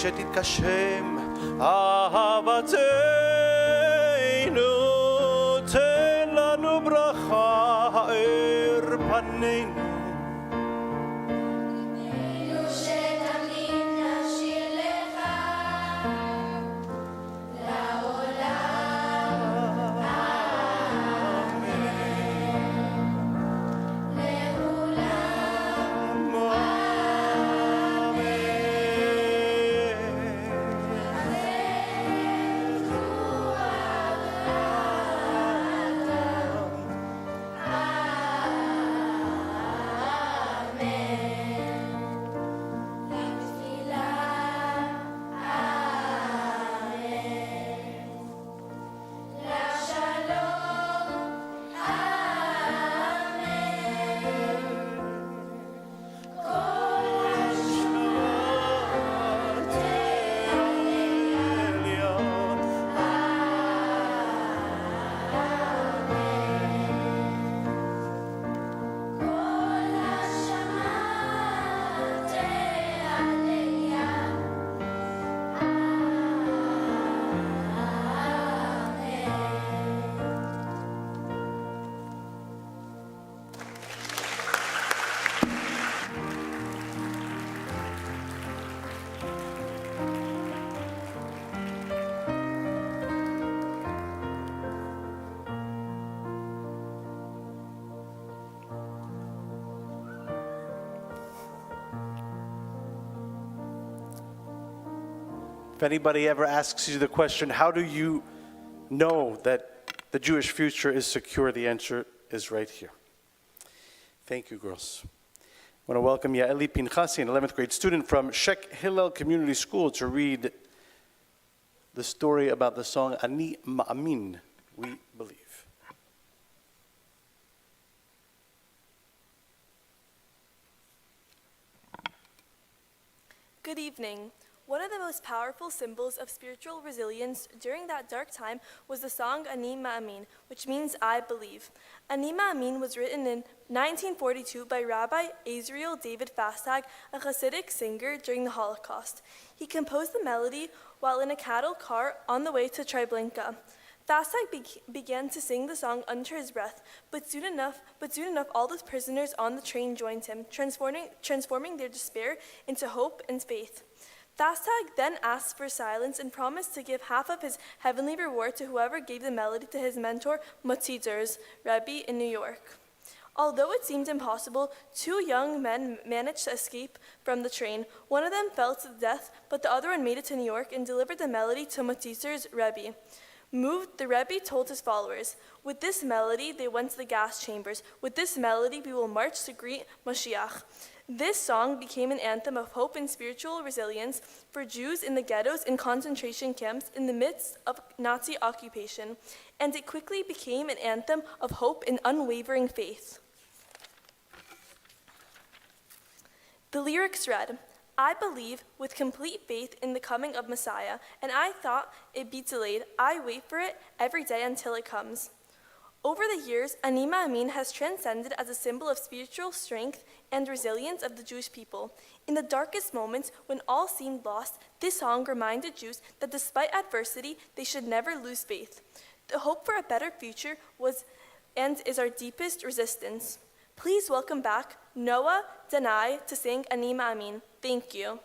שתתגשם אהבתנו, תן לנו ברכה האר פנינו. If anybody ever asks you the question, how do you know that the Jewish future is secure, the answer is right here. Thank you, girls. I want to welcome Yaeli Pinchasi, an 11th grade student from Shek Hillel Community School, to read the story about the song Ani Ma'amin, We Believe. Good evening. One of the most powerful symbols of spiritual resilience during that dark time was the song Ani Ma'amin, which means I believe. Ani Ma'amin was written in 1942 by Rabbi Azriel David Fastag, a Hasidic singer during the Holocaust. He composed the melody while in a cattle car on the way to Treblinka. Fastag began to sing the song under his breath, but soon enough, all the prisoners on the train joined him, transforming their despair into hope and faith. Fastag then asked for silence and promised to give half of his heavenly reward to whoever gave the melody to his mentor, Motziter's Rebbe in New York. Although it seemed impossible, two young men managed to escape from the train. One of them fell to death, but the other one made it to New York and delivered the melody to Motziter's Rebbe. Moved, the Rebbe told his followers, "With this melody, they went to the gas chambers. With this melody, we will march to greet Mashiach." This song became an anthem of hope and spiritual resilience for Jews in the ghettos and concentration camps in the midst of Nazi occupation, and it quickly became an anthem of hope and unwavering faith. The lyrics read, "I believe with complete faith in the coming of Messiah, and I thought it be delayed. I wait for it every day until it comes." Over the years, Ani Ma'amin has transcended as a symbol of spiritual strength and resilience of the Jewish people. In the darkest moments, when all seemed lost, this song reminded Jews that despite adversity, they should never lose faith. The hope for a better future was and is our deepest resistance. Please welcome back Noah Denai to sing Ani Ma'amin. Thank you.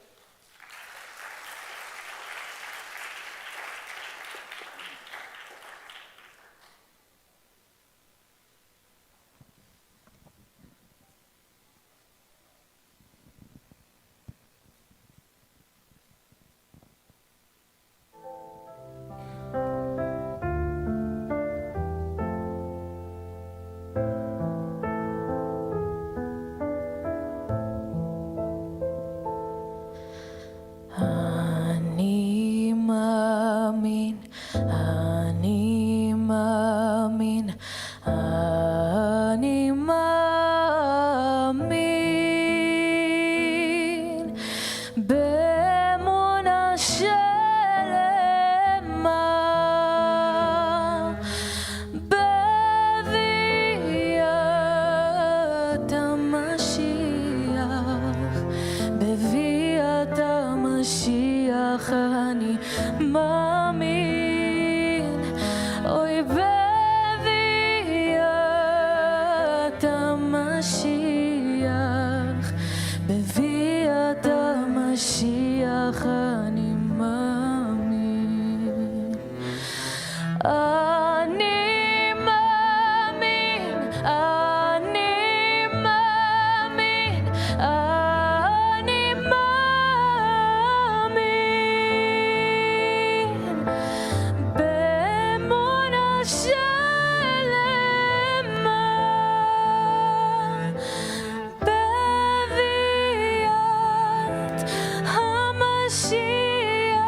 המשיח,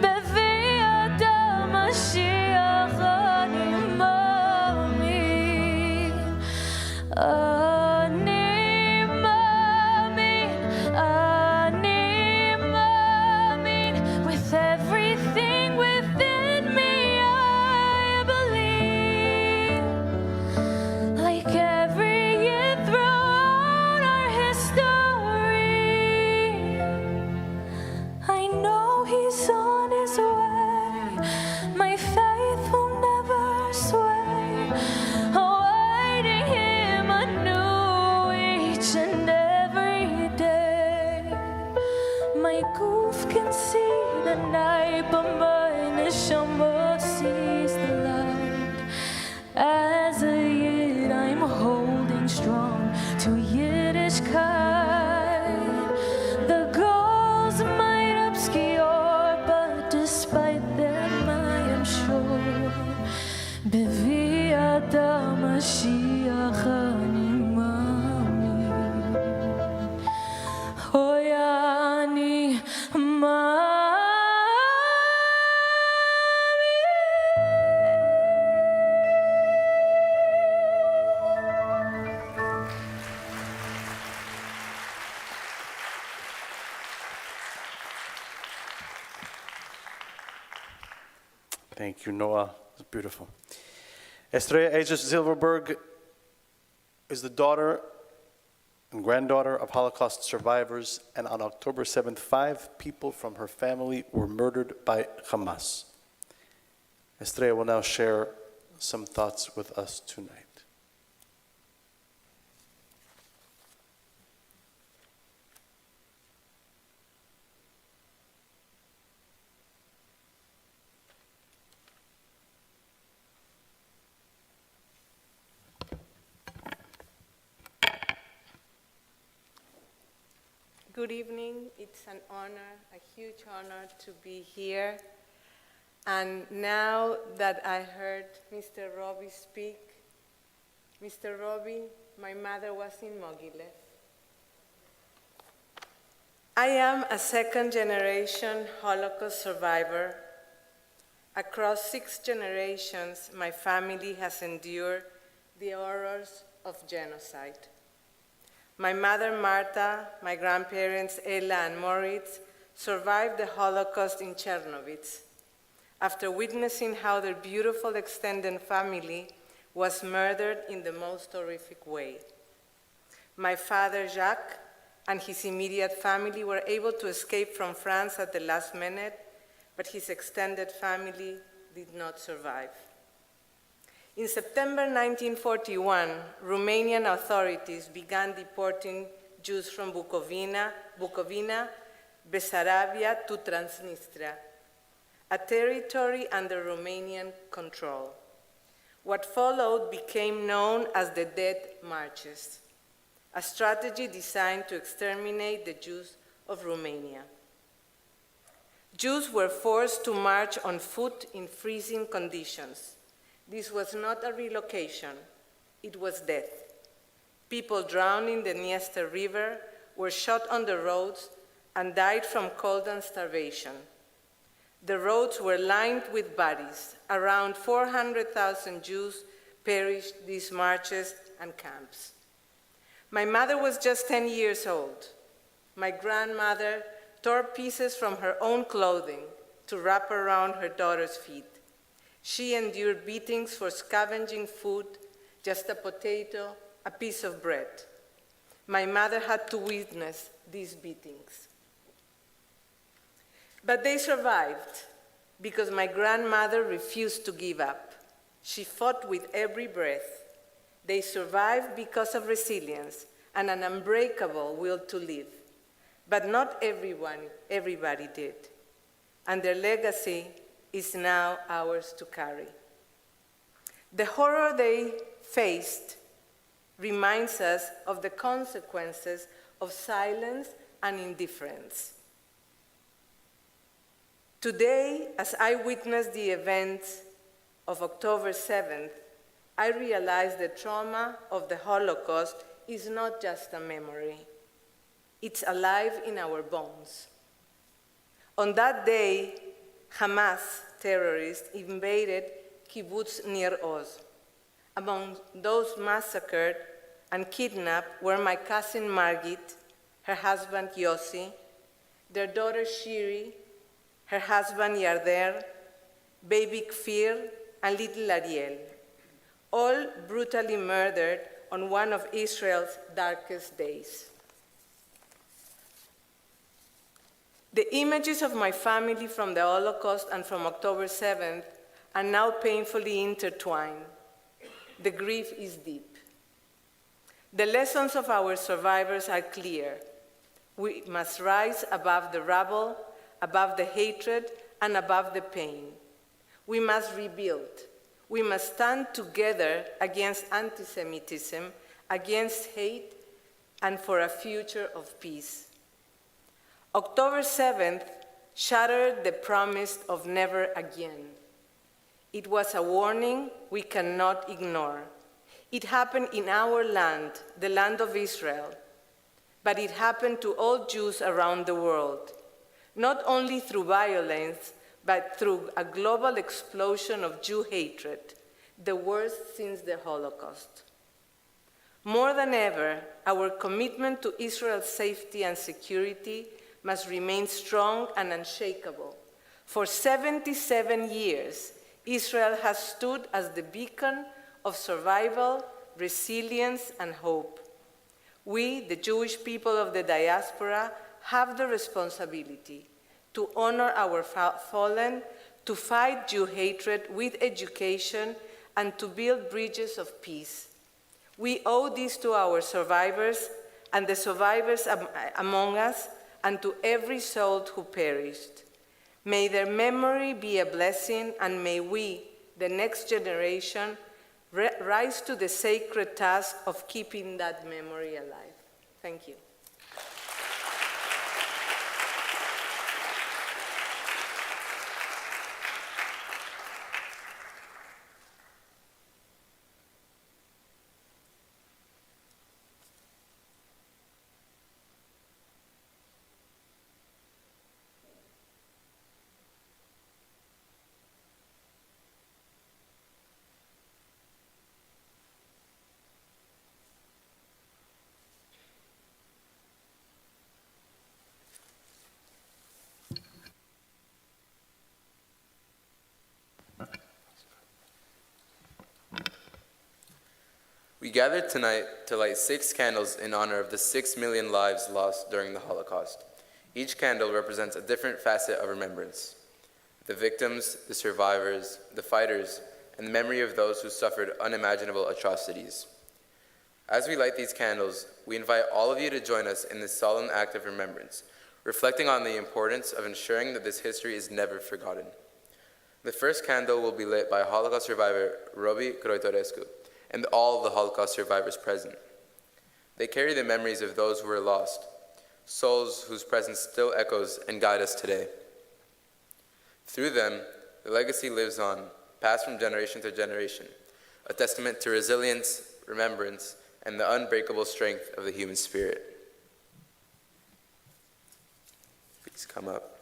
בבי אתה משיח אני מאמין. אני מאמין, with everything within me I believe. Like every year throughout our history, I know he's on his way. My faith will never sway, awaiting him anew each and every day. My goof can see the night, but my neshama sees the light. As a yid, I'm holding strong to Yiddishkeit. The goals might obscure, but despite them, I am sure. Bevi Adam Mashiach ani מאמין. Hoy ani Thank you, Noah. It's beautiful. Estrella Aegis Silverberg is the daughter and granddaughter of Holocaust survivors, and on October 7th, 5 people from her family were murdered by Hamas. Estrella will now share some thoughts with us tonight. Good evening. It's an honor, a huge honor to be here. And now that I heard Mr. Robbie speak, Mr. Robbie, my mother was in Mogilev. I am a second-generation Holocaust survivor. Across 6 generations, my family has endured the horrors of genocide. My mother, Marta, my grandparents, Ella and Moritz, survived the Holocaust in Chernobyl after witnessing how their beautiful extended family was murdered in the most horrific way. My father, Jacques, and his immediate family were able to escape from France at the last minute, but his extended family did not survive. In September 1941, Romanian authorities began deporting Jews from Bukovina, Bessarabia to Transnistria, a territory under Romanian control. What followed became known as the Death Marches, a strategy designed to exterminate the Jews of Romania. Jews were forced to march on foot in freezing conditions. This was not a relocation, it was death. People drowned in the Dniester River, were shot on the roads, and died from cold and starvation. The roads were lined with bodies. Around 400,000 Jews perished these marches and camps. My mother was just 10 years old. My grandmother tore pieces from her own clothing to wrap around her daughter's feet. She endured beatings for scavenging food, just a potato, a piece of bread. My mother had to witness these beatings. But they survived because my grandmother refused to give up. She fought with every breath. They survived because of resilience and an unbreakable will to live. But not everybody did. And their legacy is now ours to carry. The horror they faced reminds us of the consequences of silence and indifference. Today, as I witness the events of October 7th, I realize the trauma of the Holocaust is not just a memory. It's alive in our bones. On that day, Hamas terrorists invaded kibbutz Nir Oz. Among those massacred and kidnapped were my cousin Margit, her husband Yossi, their daughter Shiri, her husband Yarder, baby Kfir, and little Ariel, all brutally murdered on one of Israel's darkest days. The images of my family from the Holocaust and from October 7th are now painfully intertwined. The grief is deep. The lessons of our survivors are clear. We must rise above the rubble, above the hatred, and above the pain. We must rebuild. We must stand together against anti-Semitism, against hate, and for a future of peace. October 7th shattered the promise of never again. It was a warning we cannot ignore. It happened in our land, the land of Israel, but it happened to all Jews around the world, not only through violence, but through a global explosion of Jew hatred, the worst since the Holocaust. More than ever, our commitment to Israel's safety and security must remain strong and unshakable. For 77 years, Israel has stood as the beacon of survival, resilience, and hope. We, the Jewish people of the diaspora, have the responsibility to honor our fallen, to fight Jew hatred with education, and to build bridges of peace. We owe this to our survivors and the survivors among us, and to every soul who perished. May their memory be a blessing, and may we, the next generation, rise to the sacred task of keeping that memory alive. Thank you. We gathered tonight to light 6 candles in honor of the 6 million lives lost during the Holocaust. Each candle represents a different facet of remembrance: the victims, the survivors, the fighters, and the memory of those who suffered unimaginable atrocities. As we light these candles, we invite all of you to join us in this solemn act of remembrance, reflecting on the importance of ensuring that this history is never forgotten. The first candle will be lit by Holocaust survivor Robi Croitorescu and all the Holocaust survivors present. They carry the memories of those who were lost, souls whose presence still echoes and guide us today. Through them, the legacy lives on, passed from generation to generation, a testament to resilience, remembrance, and the unbreakable strength of the human spirit. Please come up.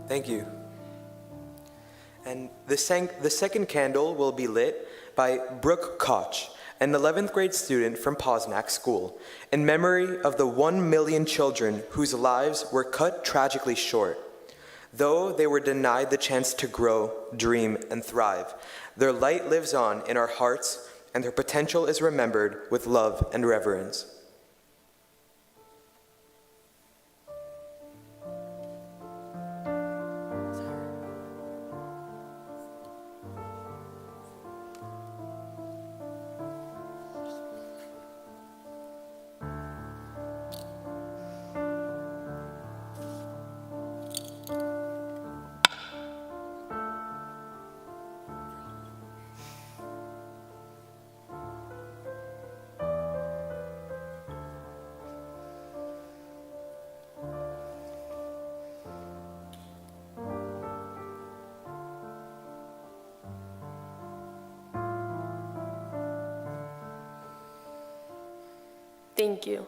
Thank you. And the second candle will be lit by Brooke Koch, an 11th grade student from Posnack School, in memory of the 1 million children whose lives were cut tragically short. Though they were denied the chance to grow, dream, and thrive, their light lives on in our hearts, and their potential is remembered with love and reverence. Thank you.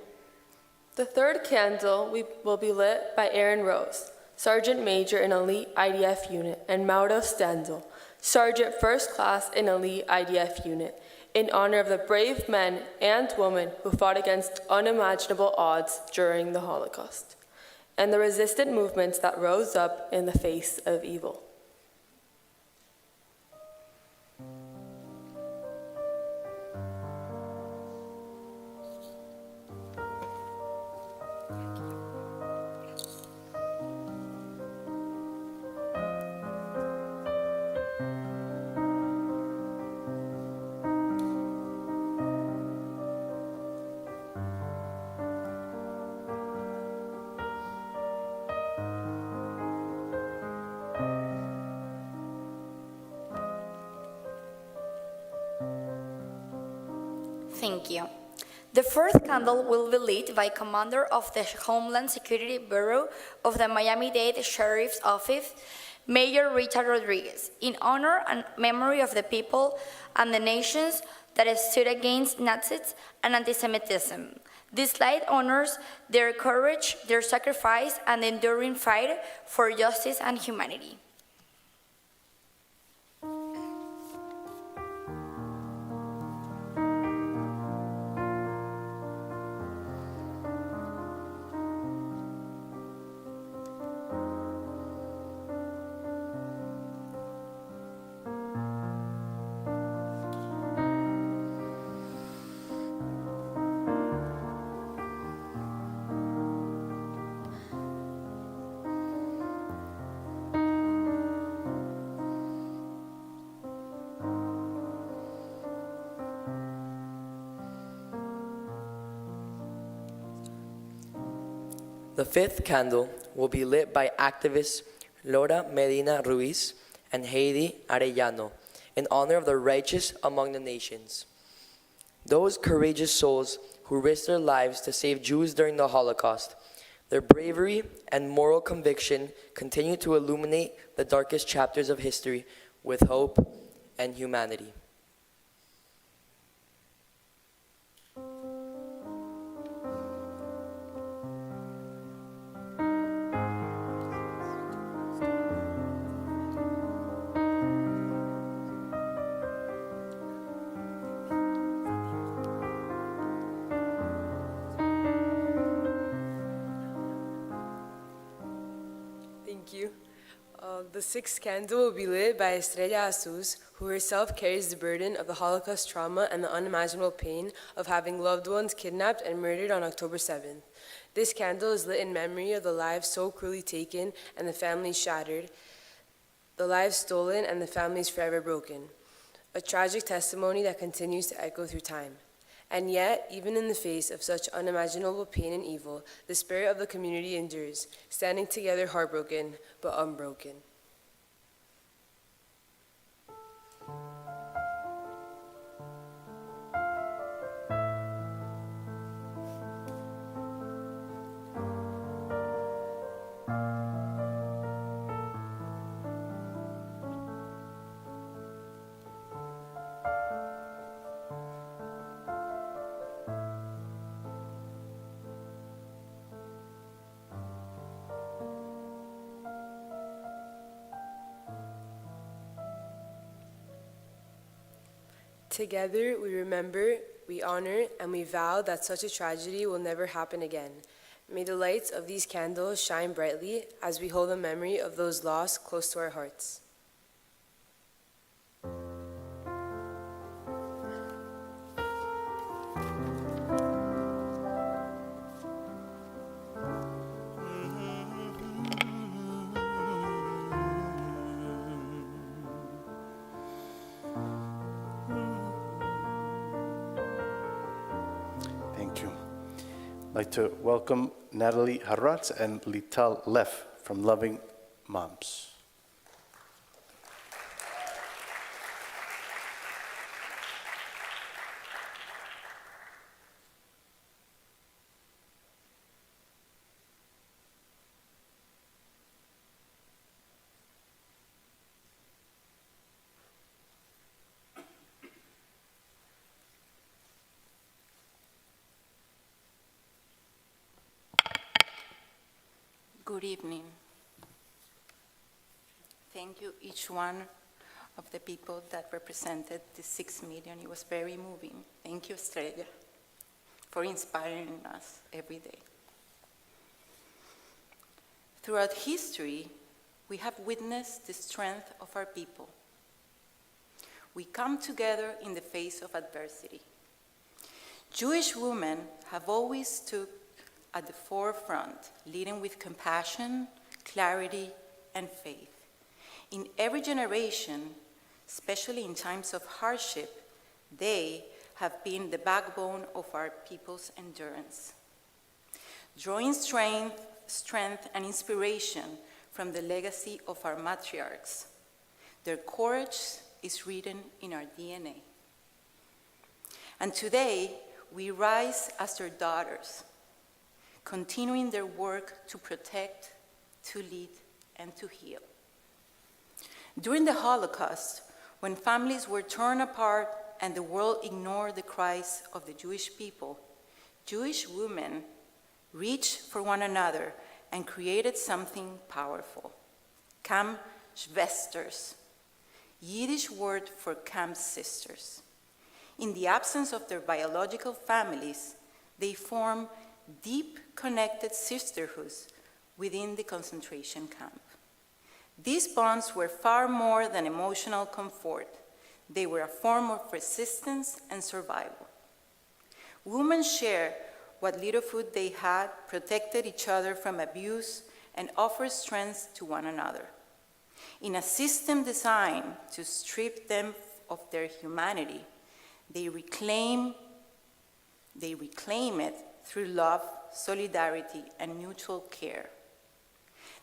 The third candle will be lit by Aaron Rose, Sergeant Major in Elite IDF Unit, and Mauro Stendel, Sergeant First Class in Elite IDF Unit, in honor of the brave men and women who fought against unimaginable odds during the Holocaust, and the resistant movements that rose up in the face of evil. Thank you. The fourth candle will be lit by Commander of the Homeland Security Bureau of the Miami-Dade Sheriff's Office, Mayor Richard Rodriguez, in honor and memory of the people and the nations that stood against Nazis and anti-Semitism. This light honors their courage, their sacrifice, and the enduring fight for justice and humanity. The fifth candle will be lit by activists Laura Medina Ruiz and Heidi Arellano in honor of the righteous among the nations. Those courageous souls who risked their lives to save Jews during the Holocaust, their bravery and moral conviction continue to illuminate the darkest chapters of history with hope and humanity. Thank you. The sixth candle will be lit by Estrella Asus, who herself carries the burden of the Holocaust trauma and the unimaginable pain of having loved ones kidnapped and murdered on October 7th. This candle is lit in memory of the lives so cruelly taken and the families shattered, the lives stolen and the families forever broken. A tragic testimony that continues to echo through time. And yet, even in the face of such unimaginable pain and evil, the spirit of the community endures, standing together heartbroken, but unbroken. Together, we remember, we honor, and we vow that such a tragedy will never happen again. May the lights of these candles shine brightly as we hold the memory of those lost close to our hearts. I'd like to welcome Natalie Harratz and Lital Leff from Loving Moms. Good evening. Thank you, each one of the people that represented the 6 million. It was very moving. Thank you, Estrella, for inspiring us every day. Throughout history, we have witnessed the strength of our people. We come together in the face of adversity. Jewish women have always stood at the forefront, leading with compassion, clarity, and faith. In every generation, especially in times of hardship, they have been the backbone of our people's endurance. Drawing strength and inspiration from the legacy of our matriarchs, their courage is written in our DNA. And today, we rise as their daughters, continuing their work to protect, to lead, and to heal. During the Holocaust, when families were torn apart and the world ignored the cries of the Jewish people, Jewish women reached for one another and created something powerful. Camp Schwesters, Yiddish word for camp sisters. In the absence of their biological families, they formed deep connected sisterhoods within the concentration camp. These bonds were far more than emotional comfort. They were a form of resistance and survival. Women shared what little food they had, protected each other from abuse, and offered strength to one another. In a system designed to strip them of their humanity, they reclaim it through love, solidarity, and mutual care.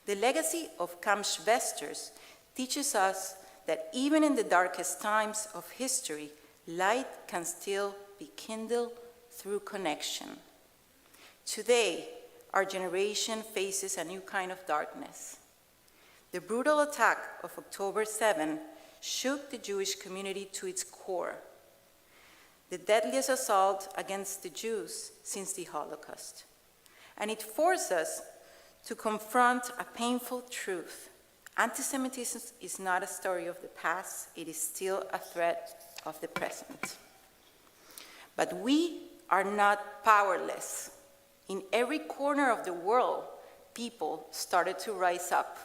The legacy of Camp Schwesters teaches us that even in the darkest times of history, light can still be kindled through connection. Today, our generation faces a new kind of darkness. The brutal attack of October 7 shook the Jewish community to its core, the deadliest assault against the Jews since the Holocaust. And it forced us to confront a painful truth. Anti-Semitism is not a story of the past, it is still a threat of the present. But we are not powerless. In every corner of the world, people started to rise up.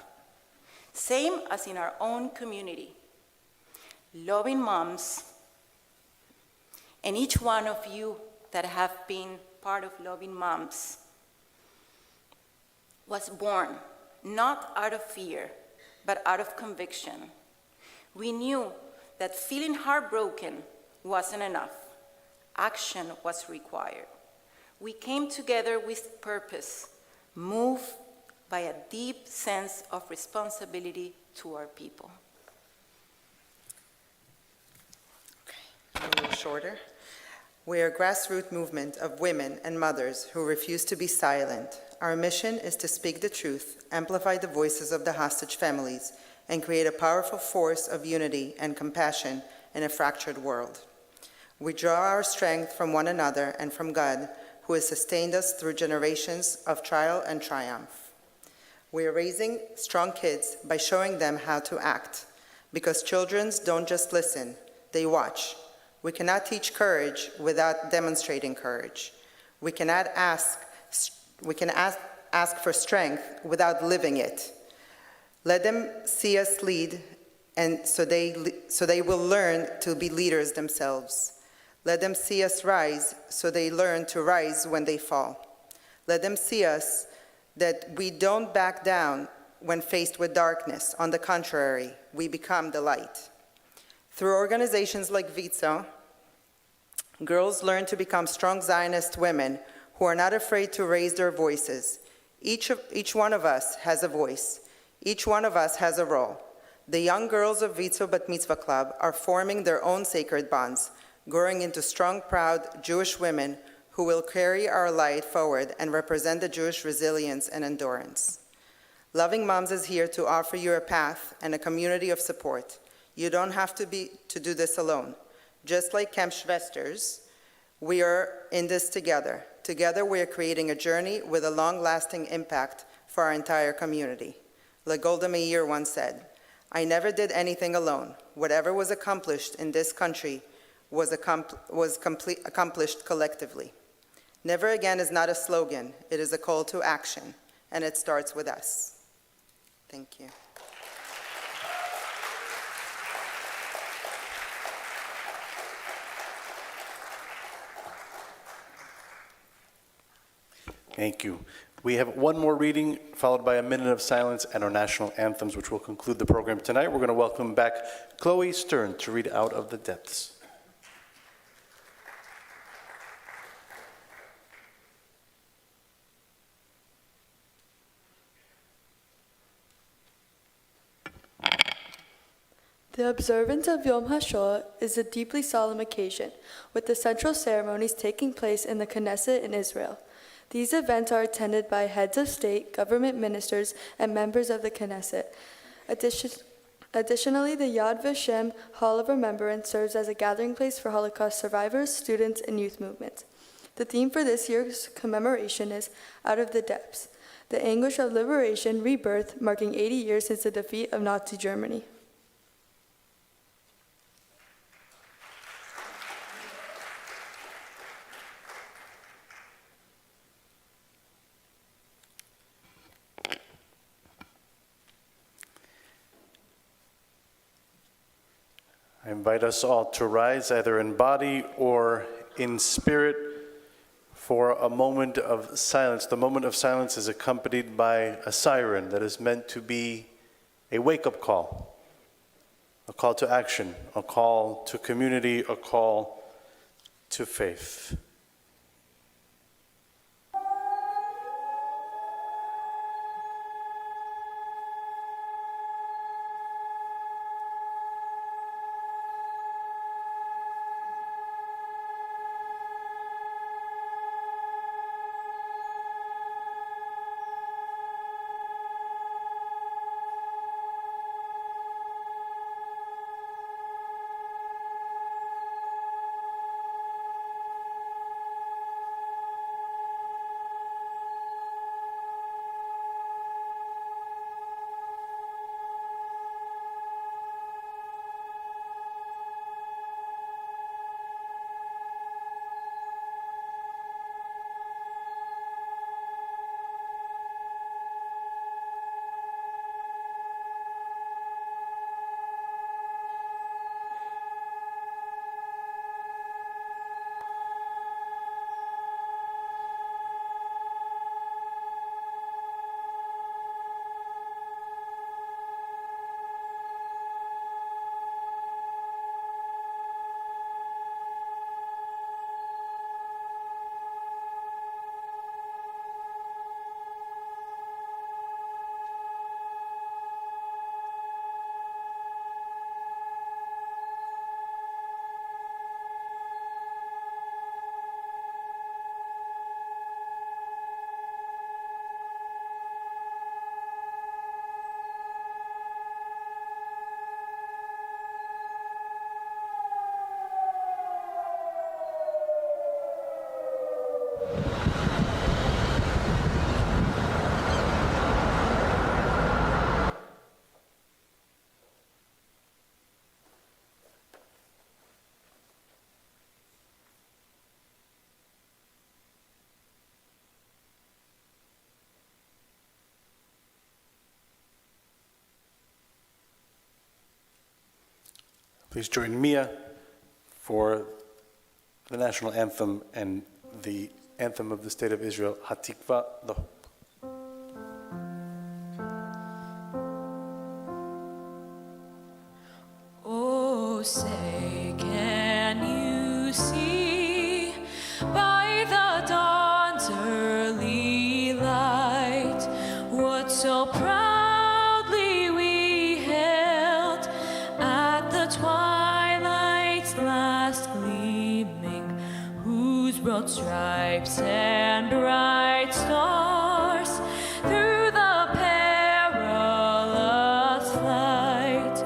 Same as in our own community. Loving moms, and each one of you that have been part of Loving Moms was born not out of fear, but out of conviction. We knew that feeling heartbroken wasn't enough. Action was required. We came together with purpose, moved by a deep sense of responsibility to our people. A little shorter. We are a grassroots movement of women and mothers who refuse to be silent. Our mission is to speak the truth, amplify the voices of the hostage families, and create a powerful force of unity and compassion in a fractured world. We draw our strength from one another and from God, who has sustained us through generations of trial and triumph. We are raising strong kids by showing them how to act, because children don't just listen, they watch. We cannot teach courage without demonstrating courage. We cannot ask for strength without living it. Let them see us lead, and so they will learn to be leaders themselves. Let them see us rise, so they learn to rise when they fall. Let them see us that we don't back down when faced with darkness. On the contrary, we become the light. Through organizations like Vitzo, girls learn to become strong Zionist women who are not afraid to raise their voices. Each one of us has a voice. Each one of us has a role. The young girls of Vitzo Bat Mitzvah Club are forming their own sacred bonds, growing into strong, proud Jewish women who will carry our light forward and represent the Jewish resilience and endurance. Loving Moms is here to offer you a path and a community of support. You don't have to do this alone. Just like Camp Schwesters, we are in this together. Together we are creating a journey with a long-lasting impact for our entire community. Like Golda Meir once said, "I never did anything alone. Whatever was accomplished in this country was accomplished collectively." Never again is not a slogan, it is a call to action, and it starts with us. Thank you. Thank you. We have one more reading, followed by a minute of silence and our national anthems, which will conclude the program tonight. We're going to welcome back Chloe Stern to read Out of the Depths. The observance of Yom HaShoah is a deeply solemn occasion, with the central ceremonies taking place in the Knesset in Israel. These events are attended by heads of state, government ministers, and members of the Knesset. Additionally, the Yad Vashem Hall of Remembrance serves as a gathering place for Holocaust survivors, students, and youth movements. The theme for this year's commemoration is Out of the Depths, the anguish of liberation, rebirth, marking 80 years since the defeat of Nazi Germany. I invite us all to rise, either in body or in spirit, for a moment of silence. The moment of silence is accompanied by a siren that is meant to be a wake-up call, a call to action, a call to community, a call to faith. Please join Mia for the national anthem and the anthem of the State of Israel, Hatikva, the Hope. Oh, say, can you see by the dawn's early light what so proudly we held at the twilight's last gleaming, whose broad stripes and bright stars through the perilous flight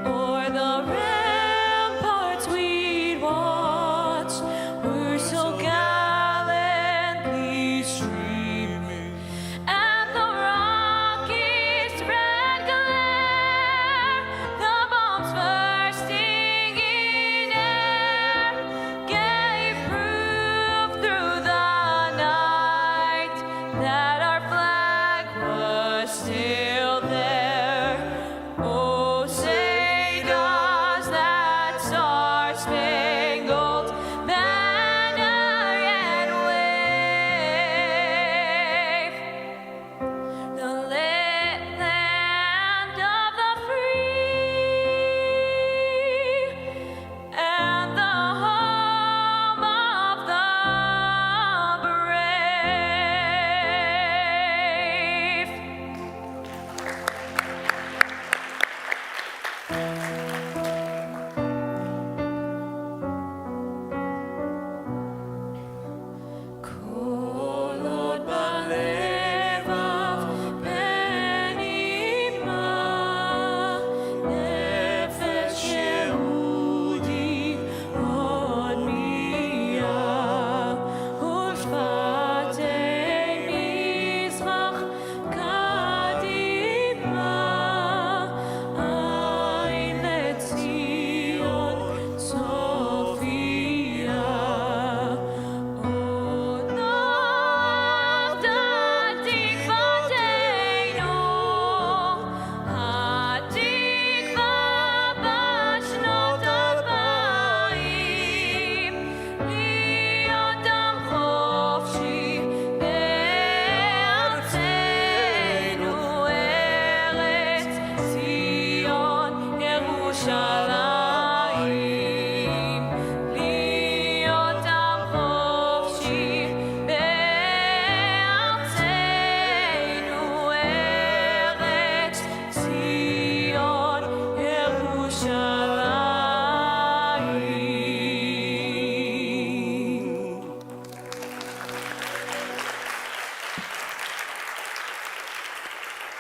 o'er the ramparts we'd watched were so gallantly streaming, and the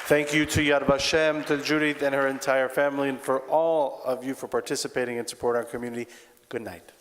Thank you to Yad Vashem, to Judith and her entire family, and for all of you for participating and supporting our community. Good night.